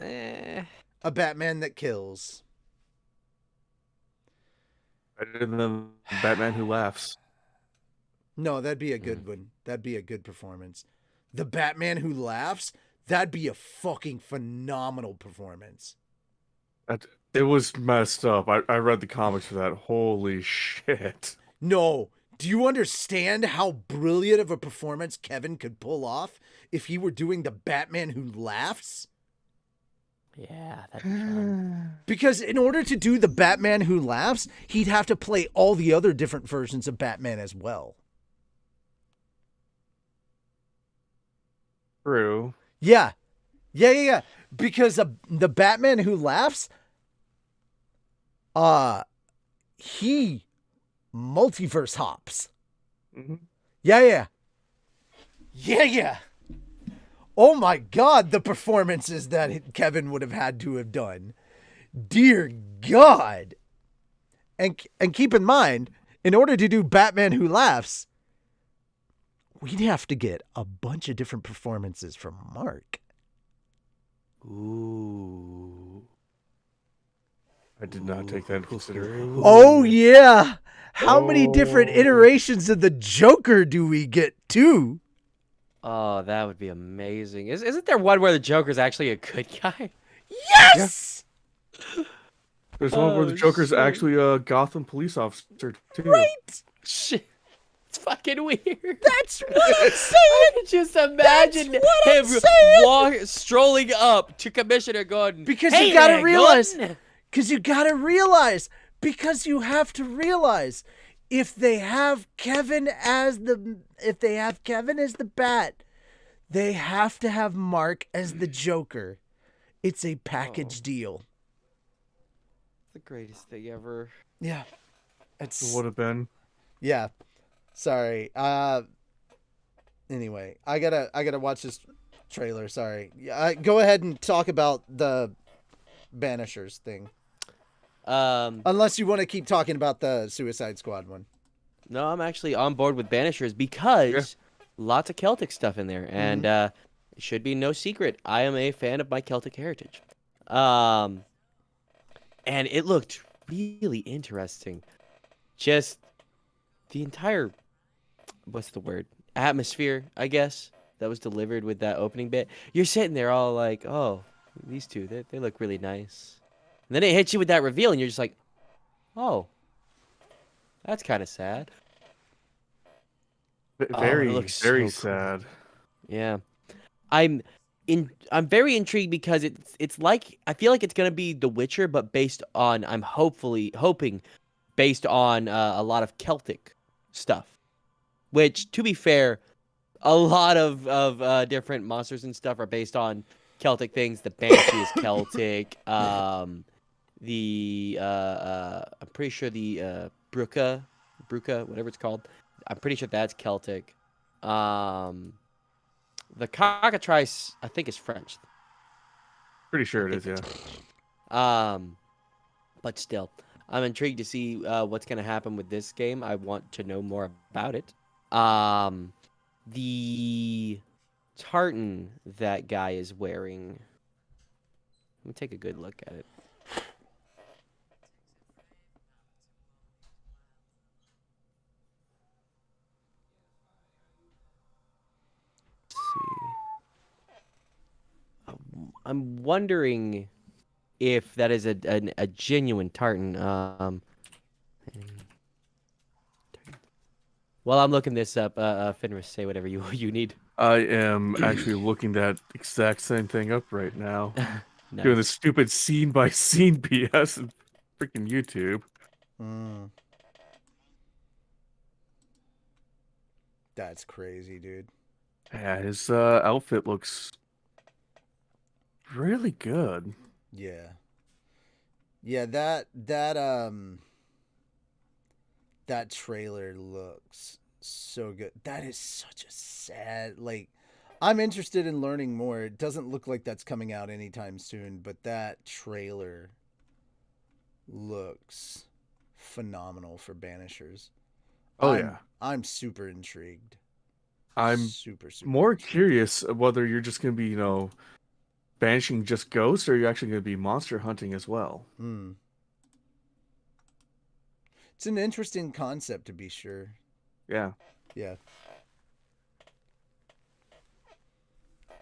A Batman that kills. Better than Batman Who Laughs. No, that'd be a good one. That'd be a good performance. The Batman Who Laughs, that'd be a fucking phenomenal performance. It was messed up. I read the comics for that. Holy shit. No. Do you understand how brilliant of a performance Kevin could pull off if he were doing the Batman Who Laughs? Yeah, that'd be fun. Because in order to do the Batman Who Laughs, he'd have to play all the other different versions of Batman as well. True. Yeah. Because the Batman Who Laughs, he multiverse hops. Mm-hmm. Yeah. Oh my God, the performances that Kevin would have had to have done. Dear God. And keep in mind, in order to do Batman Who Laughs, we'd have to get a bunch of different performances from Mark. Ooh. I did not take that into consideration. Oh, yeah. How many different iterations of the Joker do we get, too? Oh, that would be amazing. Isn't there one where the Joker's actually a good guy? Yes! Yeah. There's one where the Joker's shit. actually a Gotham police officer, too. Right? Shit. It's fucking weird. That's what I'm saying! Just imagine That's what I'm saying! strolling up to Commissioner Gordon. Because hey you gotta there, realize... Gordon. Because you have to realize, if they have Kevin as the Bat, they have to have Mark as the Joker. It's a package deal. The greatest thing ever. Yeah. It would have been. Yeah. Sorry. Anyway, I gotta watch this trailer. Sorry. Go ahead and talk about the Banishers thing. Unless you want to keep talking about the Suicide Squad one. No, I'm actually on board with Banishers because lots of Celtic stuff in there, and it should be no secret, I am a fan of my Celtic heritage. And it looked really interesting. Just the entire, what's the word? Atmosphere, I guess, that was delivered with that opening bit. You're sitting there all like, oh, these two, they look really nice. And then it hits you with that reveal, and you're just like, oh, that's kind of sad. Very so sad. Yeah. I'm very intrigued because it's like, I feel like it's gonna be The Witcher, but based on, I'm hoping based on a lot of Celtic stuff. Which, to be fair, a lot of different monsters and stuff are based on Celtic things. The Banshee is Celtic. I'm pretty sure the Bruca Bruca, whatever it's called. I'm pretty sure that's Celtic. The cockatrice, I think, is French. Pretty sure I it is, think yeah. it's French. But still, I'm intrigued to see what's going to happen with this game. I want to know more about it. The tartan that guy is wearing. Let me take a good look at it. Let's see. I'm wondering if that is a genuine tartan. While I'm looking this up, Fenris, say whatever you need. I am actually looking that exact same thing up right now. Doing the Nice. stupid scene by scene BS and freaking YouTube. Mm. That's crazy, dude. Yeah, his outfit looks really good. Yeah. Yeah, that trailer looks so good. That is such a sad, like, I'm interested in learning more. It doesn't look like that's coming out anytime soon, but that trailer looks phenomenal for Banishers. Oh I'm yeah. I'm super intrigued. I'm Super more intrigued. curious of whether you're just gonna be, banishing just ghosts, or you're actually gonna be monster hunting as well. Mm. It's an interesting concept to be sure. Yeah. Yeah.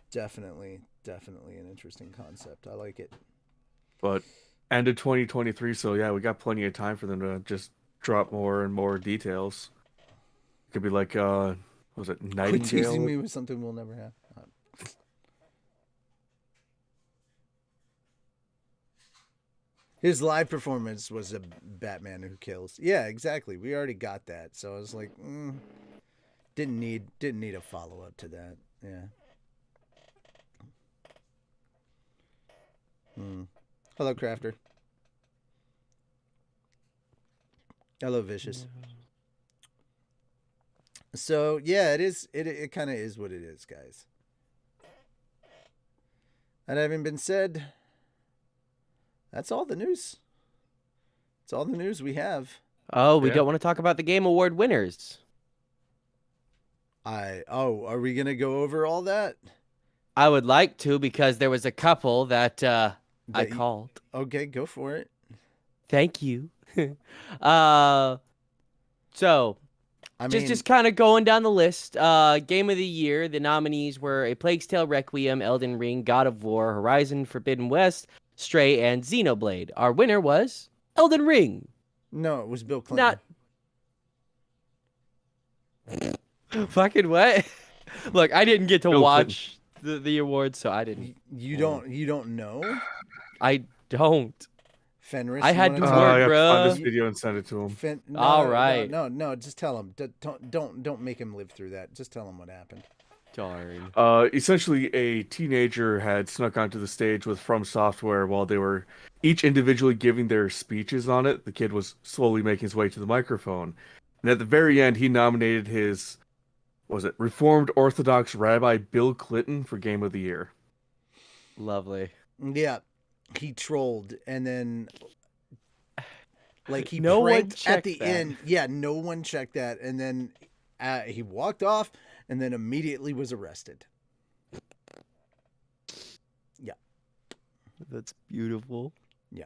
Definitely an interesting concept. I like it. But end of 2023, so yeah, we got plenty of time for them to just drop more and more details. It could be like what was it, Quit teasing Nightingale? me with something we'll never have. His live performance was a Batman Who Kills. Yeah, exactly. We already got that, so I was like, didn't need a follow up to that. Yeah. Hello, Crafter. Hello, Vicious. So yeah, it is. It kind of is what it is, guys. That having been said, that's all the news. It's all the news we have. Oh, we Yeah. don't want to talk about the Game Award winners. Are we gonna go over all that? I would like to because there was a couple that I That you- called. Okay, go for it. Thank you. So I mean, just kind of going down the list. Game of the year. The nominees were A Plague's Tale: Requiem, Elden Ring, God of War, Horizon Forbidden West, Stray, and Xenoblade. Our winner was Elden Ring. no, it was Bill Clinton. Not fucking what? Look, I didn't get to Bill watch the awards, so I didn't. You don't know? I don't. Fenris. I you had wanna to tell- work, I gotta bruh. find this video and send it to him. No, All no, right. No, just tell him. Don't make him live through that. Just tell him what happened. Darn. Essentially, a teenager had snuck onto the stage with From Software while they were each individually giving their speeches on it. The kid was slowly making his way to the microphone. And at the very end, he nominated his, Reformed Orthodox Rabbi Bill Clinton for Game of the Year. Lovely. Yeah, he trolled, and then like he No one pranked at checked the that. end. Yeah, no one checked that, and then he walked off, and then immediately was arrested. Yeah, That's beautiful. yeah.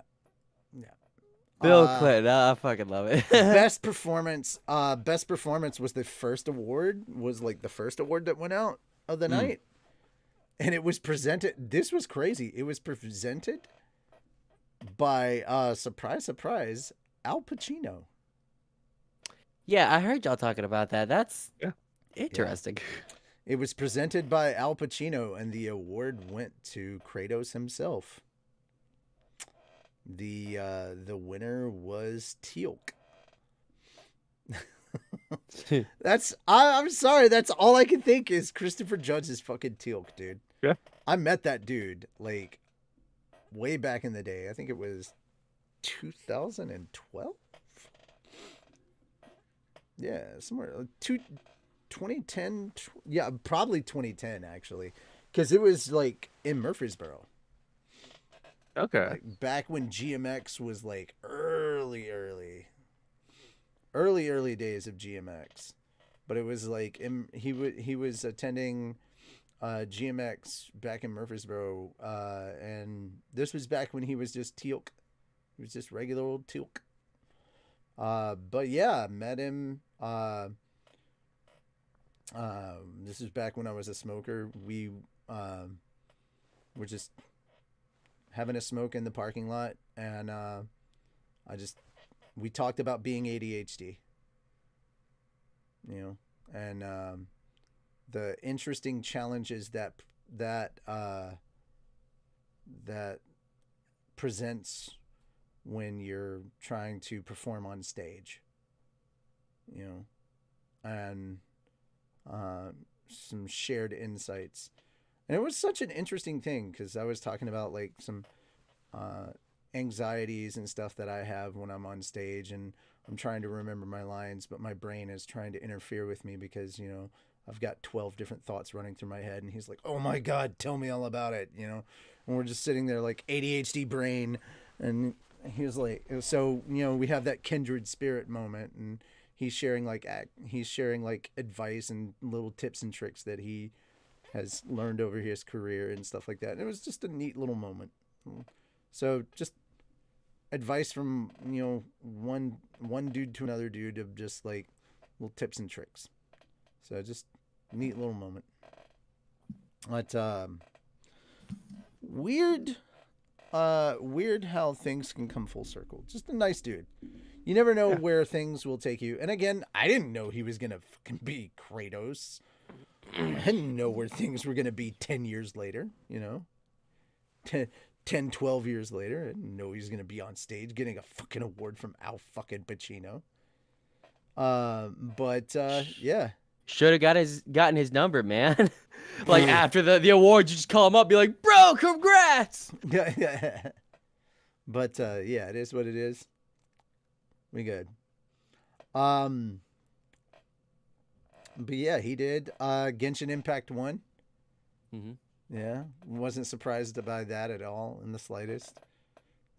Bill Clinton. I fucking love it. Best performance. Best performance was the first award. Was like the first award that went out of the night, and it was presented. This was crazy. It was presented by surprise, Al Pacino. Yeah, I heard y'all talking about that. That's Yeah. interesting. It was presented by Al Pacino, and the award went to Kratos himself. The winner was Teal'c. I'm sorry. That's all I can think is Christopher Judge is fucking Teal'c, dude. Yeah. I met that dude like way back in the day. I think it was 2012. Yeah, somewhere 2010. Yeah, probably 2010 actually, because it was like in Murfreesboro. Okay. Like back when GMX was like early days of GMX, but it was like he was attending GMX back in Murfreesboro, and this was back when he was just Teal'c. He was just regular old Teal'c. But yeah, met him. This is back when I was a smoker. We were just having a smoke in the parking lot, and we talked about being ADHD, and the interesting challenges that presents when you're trying to perform on stage, and some shared insights. And it was such an interesting thing because I was talking about like some anxieties and stuff that I have when I'm on stage, and I'm trying to remember my lines, but my brain is trying to interfere with me because, I've got 12 different thoughts running through my head. And he's like, oh my God, tell me all about it, and we're just sitting there like ADHD brain. And he was like, so, we have that kindred spirit moment, and he's sharing like advice and little tips and tricks that he has learned over his career and stuff like that. And it was just a neat little moment. So just advice from, one dude to another dude of just like little tips and tricks. So just neat little moment. But weird how things can come full circle. Just a nice dude. You never know where things will take you. And again, I didn't know he was going to fucking be Kratos. I didn't know where things were going to be 10 years later, 10, 12 years later. I didn't know he was going to be on stage getting a fucking award from Al fucking Pacino. But yeah. Should have gotten his number, man. Like after the awards, you just call him up, be like, bro, congrats. Yeah. But yeah, it is what it is. We good. But yeah, he did. Genshin Impact 1. Mm-hmm. Yeah, wasn't surprised by that at all in the slightest.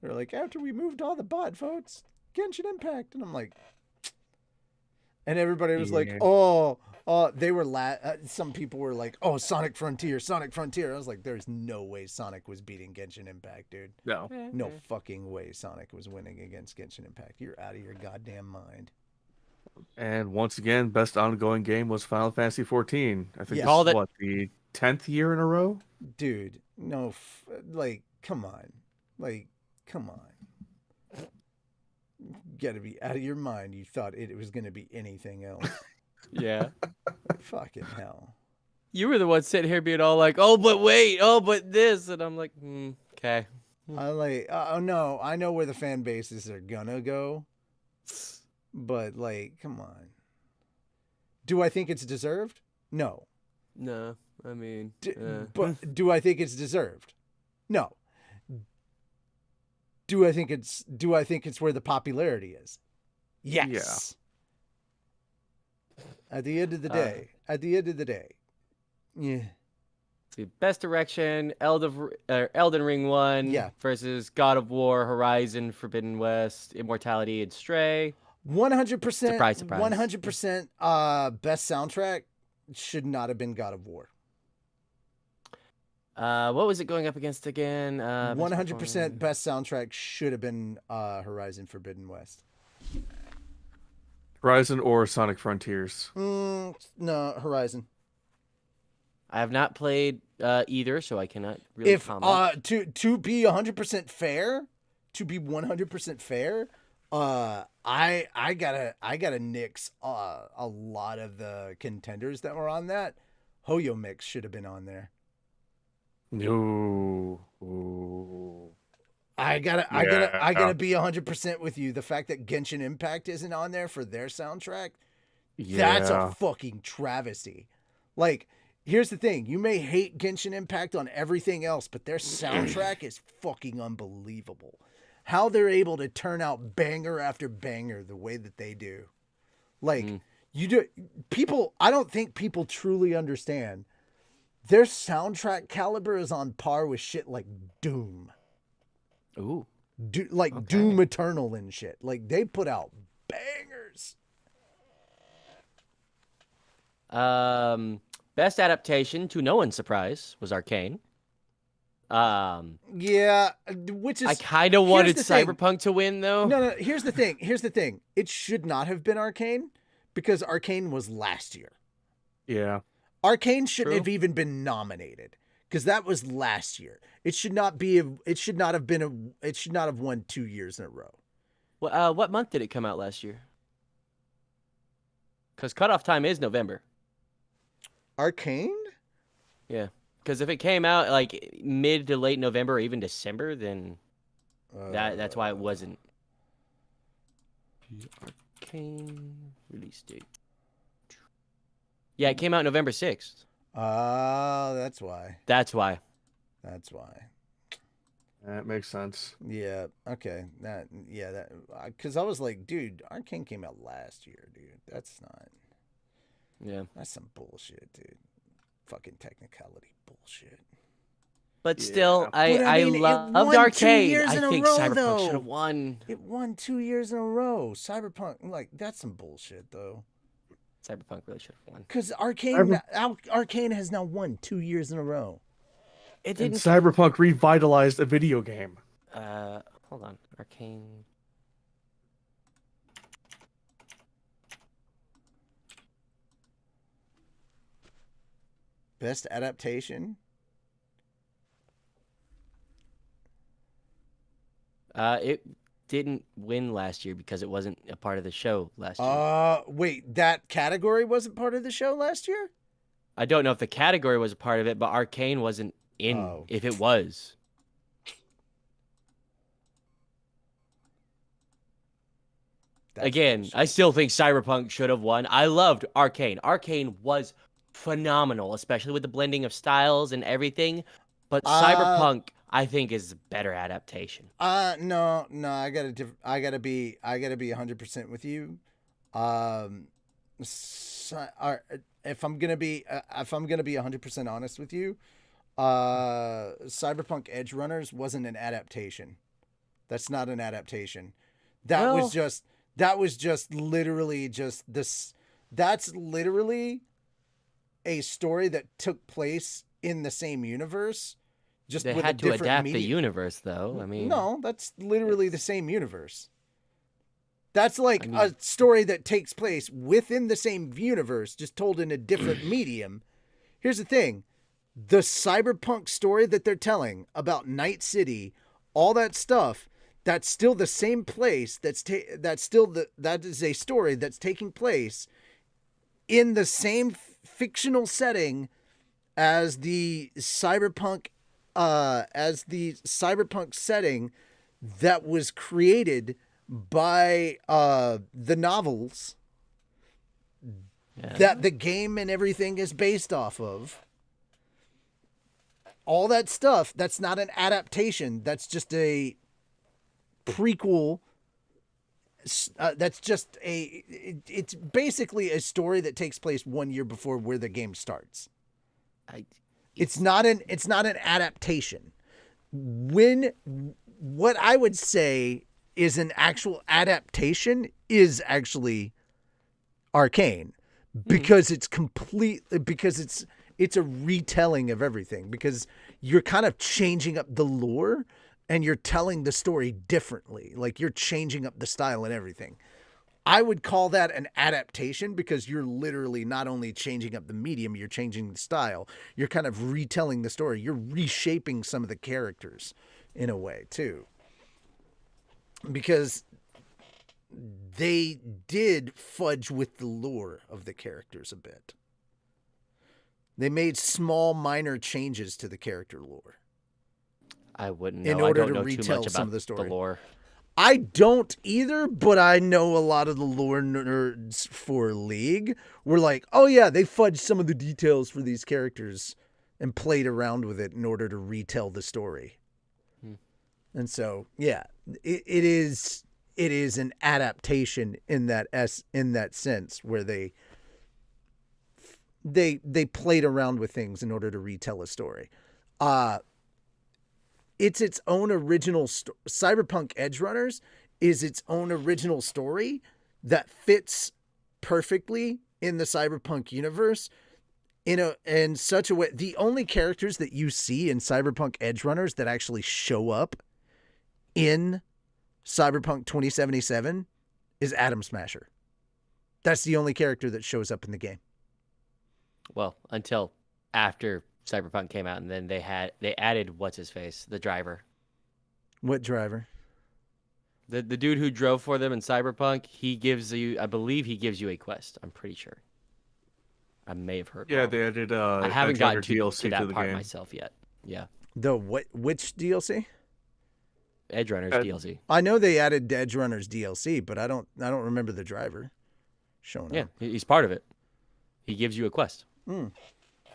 They're like, after we moved all the bot votes, Genshin Impact, and I'm like, and everybody was like, oh, they were some people were like, oh, Sonic Frontier. I was like, there's no way Sonic was beating Genshin Impact, dude. No fucking way Sonic was winning against Genshin Impact. You're out of your goddamn mind. And once again, best ongoing game was Final Fantasy 14. I think Yes. this is what, the 10th year in a row? Dude, no, come on. Come on. You gotta be out of your mind. You thought it was gonna be anything else. Yeah. Fucking hell. You were the one sitting here being all like, oh, but wait, oh, but this. And I'm like, okay. I'm like, oh no, I know where the fan bases are gonna go. But come on. Do I think it's deserved? No. No, I mean, but do I think it's deserved? No. Do I think it's where the popularity is? Yes. Yeah. At the end of the day. Yeah. See, best direction, Elden Ring 1 versus God of War, Horizon, Forbidden West, Immortality, and Stray. 100%. Surprise. 100%. Best soundtrack should not have been God of War. What was it going up against again? 100% best soundtrack should have been Horizon Forbidden West. Horizon or Sonic Frontiers? No, Horizon. I have not played either, so I cannot really comment. To be 100% fair, I gotta nix a lot of the contenders that were on that. Hoyo Mix should have been on there. No. I gotta be 100% with you. The fact that Genshin Impact isn't on there for their soundtrack, that's a fucking travesty. Like, here's the thing: you may hate Genshin Impact on everything else, but their soundtrack is fucking unbelievable. How they're able to turn out banger after banger the way that they do. Like, I don't think people truly understand. Their soundtrack caliber is on par with shit like Doom. Ooh. Like Doom Eternal and shit. Like they put out bangers. Best adaptation, to no one's surprise, was Arcane. Yeah, which is I kind of wanted thing. Cyberpunk to win though. No, here's the thing. It should not have been Arcane because Arcane was last year. Yeah. Arcane shouldn't have even been nominated because that was last year. It should not have won 2 years in a row. Well, what month did it come out last year? Because cutoff time is November. Arcane? Yeah. Because if it came out like mid to late November or even December, then that's why it wasn't. Arcane release date. Yeah, it came out November 6th. That's why. That's why. That makes sense. Yeah. Okay. Because I was like, dude, Arcane came out last year, dude. That's some bullshit, dude. Fucking technicality bullshit. But still, I loved Arcane. I think Cyberpunk should have won. It won 2 years in a row. Cyberpunk, like, that's some bullshit, though. Cyberpunk really should have won. Because Arcane has now won 2 years in a row. It didn't. And Cyberpunk revitalized a video game. Hold on. Arcane. Best adaptation? It didn't win last year because it wasn't a part of the show last year. Wait, that category wasn't part of the show last year? I don't know if the category was a part of it, but Arcane wasn't in if it was. Again, I still think Cyberpunk should have won. I loved Arcane. Arcane was phenomenal, especially with the blending of styles and everything. But Cyberpunk, I think, is a better adaptation. No, I gotta be 100% with you. If I'm gonna be 100% honest with you, Cyberpunk Edge Runners wasn't an adaptation. That's not an adaptation. That was just literally just this. That's literally a story that took place in the same universe. Just they with had a to different adapt media. the universe, though. I mean, no, that's literally the same universe. That's like a story that takes place within the same universe, just told in a different medium. Here's the thing. The cyberpunk story that they're telling about Night City, all that stuff, that's still the same place. That is a story that's taking place in the same fictional setting as the cyberpunk setting that was created by the novels that the game and everything is based off of. All that stuff, that's not an adaptation. That's just a prequel. It's basically a story that takes place 1 year before where the game starts. It's not an adaptation. What I would say is an actual adaptation is actually Arcane, because it's a retelling of everything, because you're kind of changing up the lore and you're telling the story differently. Like, you're changing up the style and everything. I would call that an adaptation, because you're literally not only changing up the medium, you're changing the style. You're kind of retelling the story. You're reshaping some of the characters in a way too, because they did fudge with the lore of the characters a bit. They made small, minor changes to the character lore. I wouldn't know. In order I don't to know retell too much some about of the story. lore. I don't either, but I know a lot of the lore nerds for League were like, oh yeah, they fudged some of the details for these characters and played around with it in order to retell the story. And so, yeah, it is it is an adaptation in that sense where they played around with things in order to retell a story. It's its own original Cyberpunk Edge Runners is its own original story that fits perfectly in the Cyberpunk universe in such a way. The only characters that you see in Cyberpunk Edge Runners that actually show up in Cyberpunk 2077 is Atom Smasher. That's the only character that shows up in the game. Well, until after Cyberpunk came out, and then they added what's his face, the driver. What driver? The dude who drove for them in Cyberpunk. I believe he gives you a quest. I'm pretty sure. I may have heard. Yeah, wrong. they added. I haven't gotten to DLC that to the part game. myself yet. Yeah, Which DLC? Edge Runners DLC. I know they added Edge Runners DLC, but I don't remember the driver showing up. Yeah, he's part of it. He gives you a quest. Mm.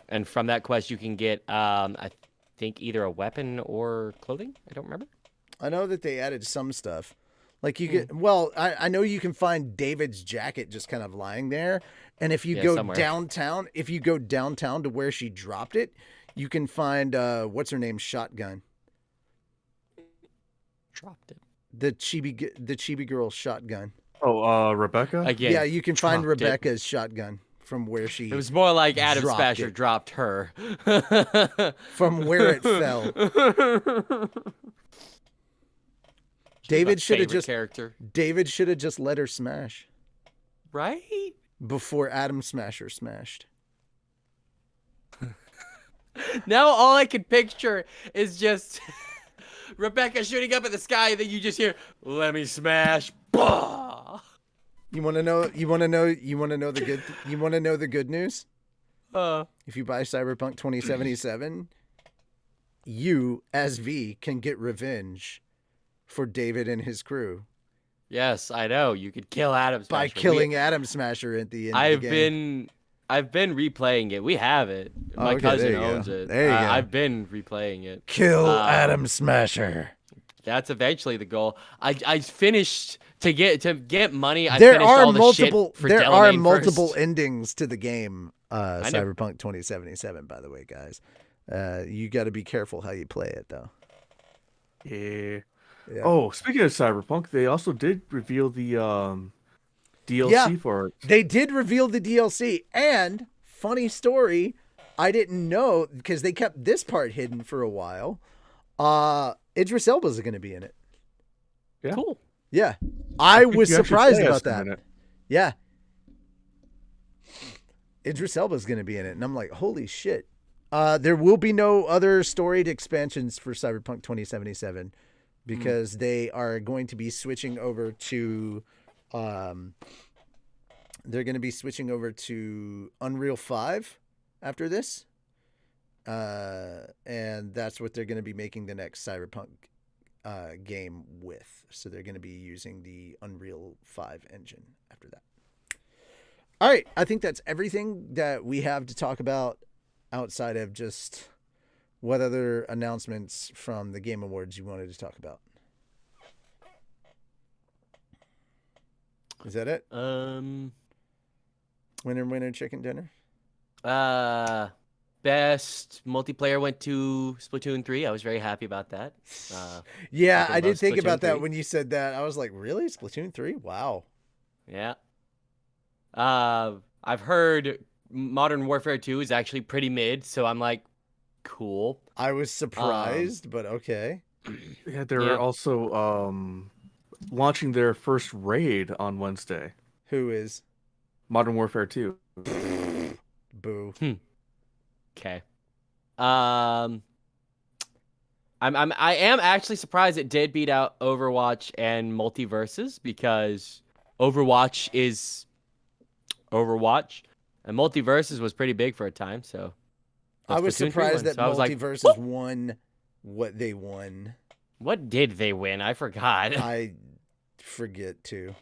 And from that quest, you can get, I think, either a weapon or clothing. I don't remember. I know that they added some stuff. Like you get, well, I know you can find David's jacket just kind of lying there. And if you go somewhere downtown, to where she dropped it, you can find, what's her name? Shotgun. Dropped it. The chibi girl's shotgun. Oh, Rebecca? Again, Yeah, you can find dropped it. Rebecca's shotgun from where she. It was more like Adam dropped Smasher it. dropped her. From where it fell. David should have just let her smash Right? before Atom Smasher smashed. Now all I can picture is just Rebecca shooting up at the sky, and then you just hear, "Let me smash!" Bah! You want to know the good news? If you buy Cyberpunk 2077, you as V can get revenge for David and his crew Yes, I know. You could kill Adam Smasher. by killing Atom Smasher at the end of the game. I've been replaying it. We have it. My okay, cousin there you owns go. it. There you go. I've been replaying it. Kill Atom Smasher. That's eventually the goal. I finished to get money. I There finished are all the multiple. shit for There Delamain are multiple first. endings to the game. know. Cyberpunk 2077. By the way, guys, you got to be careful how you play it, though. Yeah. Yeah. Oh, speaking of Cyberpunk, they also did reveal the DLC for it. They did reveal the DLC, and funny story, I didn't know because they kept this part hidden for a while. Idris Elba's going to be in it. Yeah. Cool. Yeah, I was You actually surprised play about as him that. in it. Yeah, Idris Elba's going to be in it, and I'm like, holy shit. There will be no other storied expansions for Cyberpunk 2077 because they are going to be switching over to Unreal 5 after this. And that's what they're going to be making the next Cyberpunk game with. So they're going to be using the Unreal 5 engine after that. All right, I think that's everything that we have to talk about outside of just what other announcements from the Game Awards you wanted to talk about. Is that it? Winner, chicken dinner? Best multiplayer went to Splatoon 3. I was very happy about that. Yeah, fucking I did love think Splatoon about that 3. when you said that. I was like, really? Splatoon 3? Wow. Yeah. I've heard Modern Warfare 2 is actually pretty mid, so I'm like, cool. I was surprised, but okay. Yeah, they're also launching their first raid on Wednesday. Who is? Modern Warfare 2. Boo. Okay. I am actually surprised it did beat out Overwatch and Multiverses because Overwatch is Overwatch and Multiverses was pretty big for a time. So I was Splatoon 3 surprised won. that So I was like, Multiverses won what they won. what did they win? I forgot. I forget too.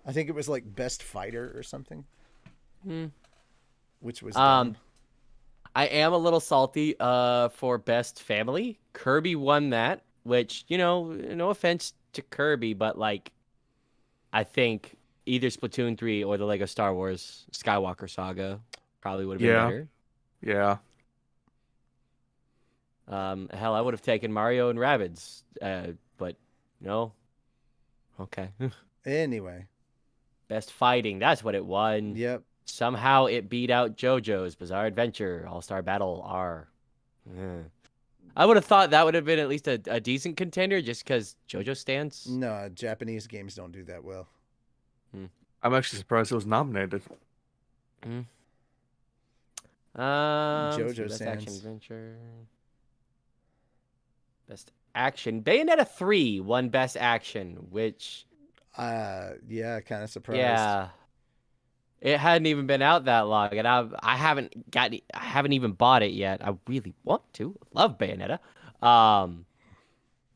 I think it was like best fighter or something. Which was dumb. I am a little salty for best family. Kirby won that, which, no offense to Kirby, but like I think either Splatoon 3 or the Lego Star Wars Skywalker Saga probably would have been Yeah. better. Yeah. Hell, I would have taken Mario and Rabbids, but no. Okay. Anyway. Best fighting, that's what it won. Yep. Somehow it beat out JoJo's Bizarre Adventure All-Star Battle R. I would have thought that would have been at least a decent contender just because JoJo stands. No, Japanese games don't do that well. I'm actually surprised it was nominated. JoJo Best stands. action adventure. Best action. Bayonetta 3 won Best Action, which Yeah, kind of surprised. yeah, it hadn't even been out that long, and I haven't even bought it yet. I really want to. Love Bayonetta,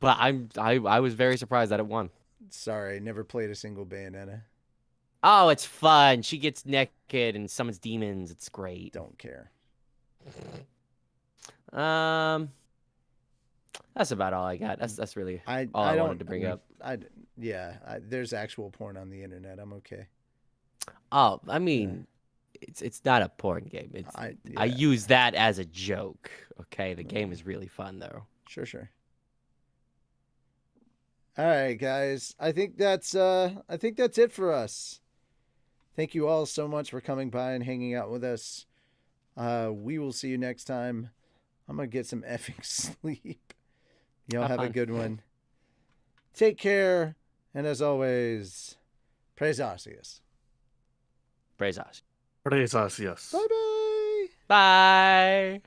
but I was very surprised that it won. Sorry, never played a single Bayonetta. Oh, it's fun. She gets naked and summons demons. It's great. Don't care. That's about all I got. That's really I wanted to bring up. There's actual porn on the internet. I'm okay. Oh, I mean, it's not a porn game. It's I use that as a joke. Okay, the game is really fun though. Sure. All right, guys. I think that's it for us. Thank you all so much for coming by and hanging out with us. We will see you next time. I'm gonna get some effing sleep. Y'all have a good one. Take care, and as always, praise Arceus. Praise us. Praise us, yes. Bye-bye. Bye.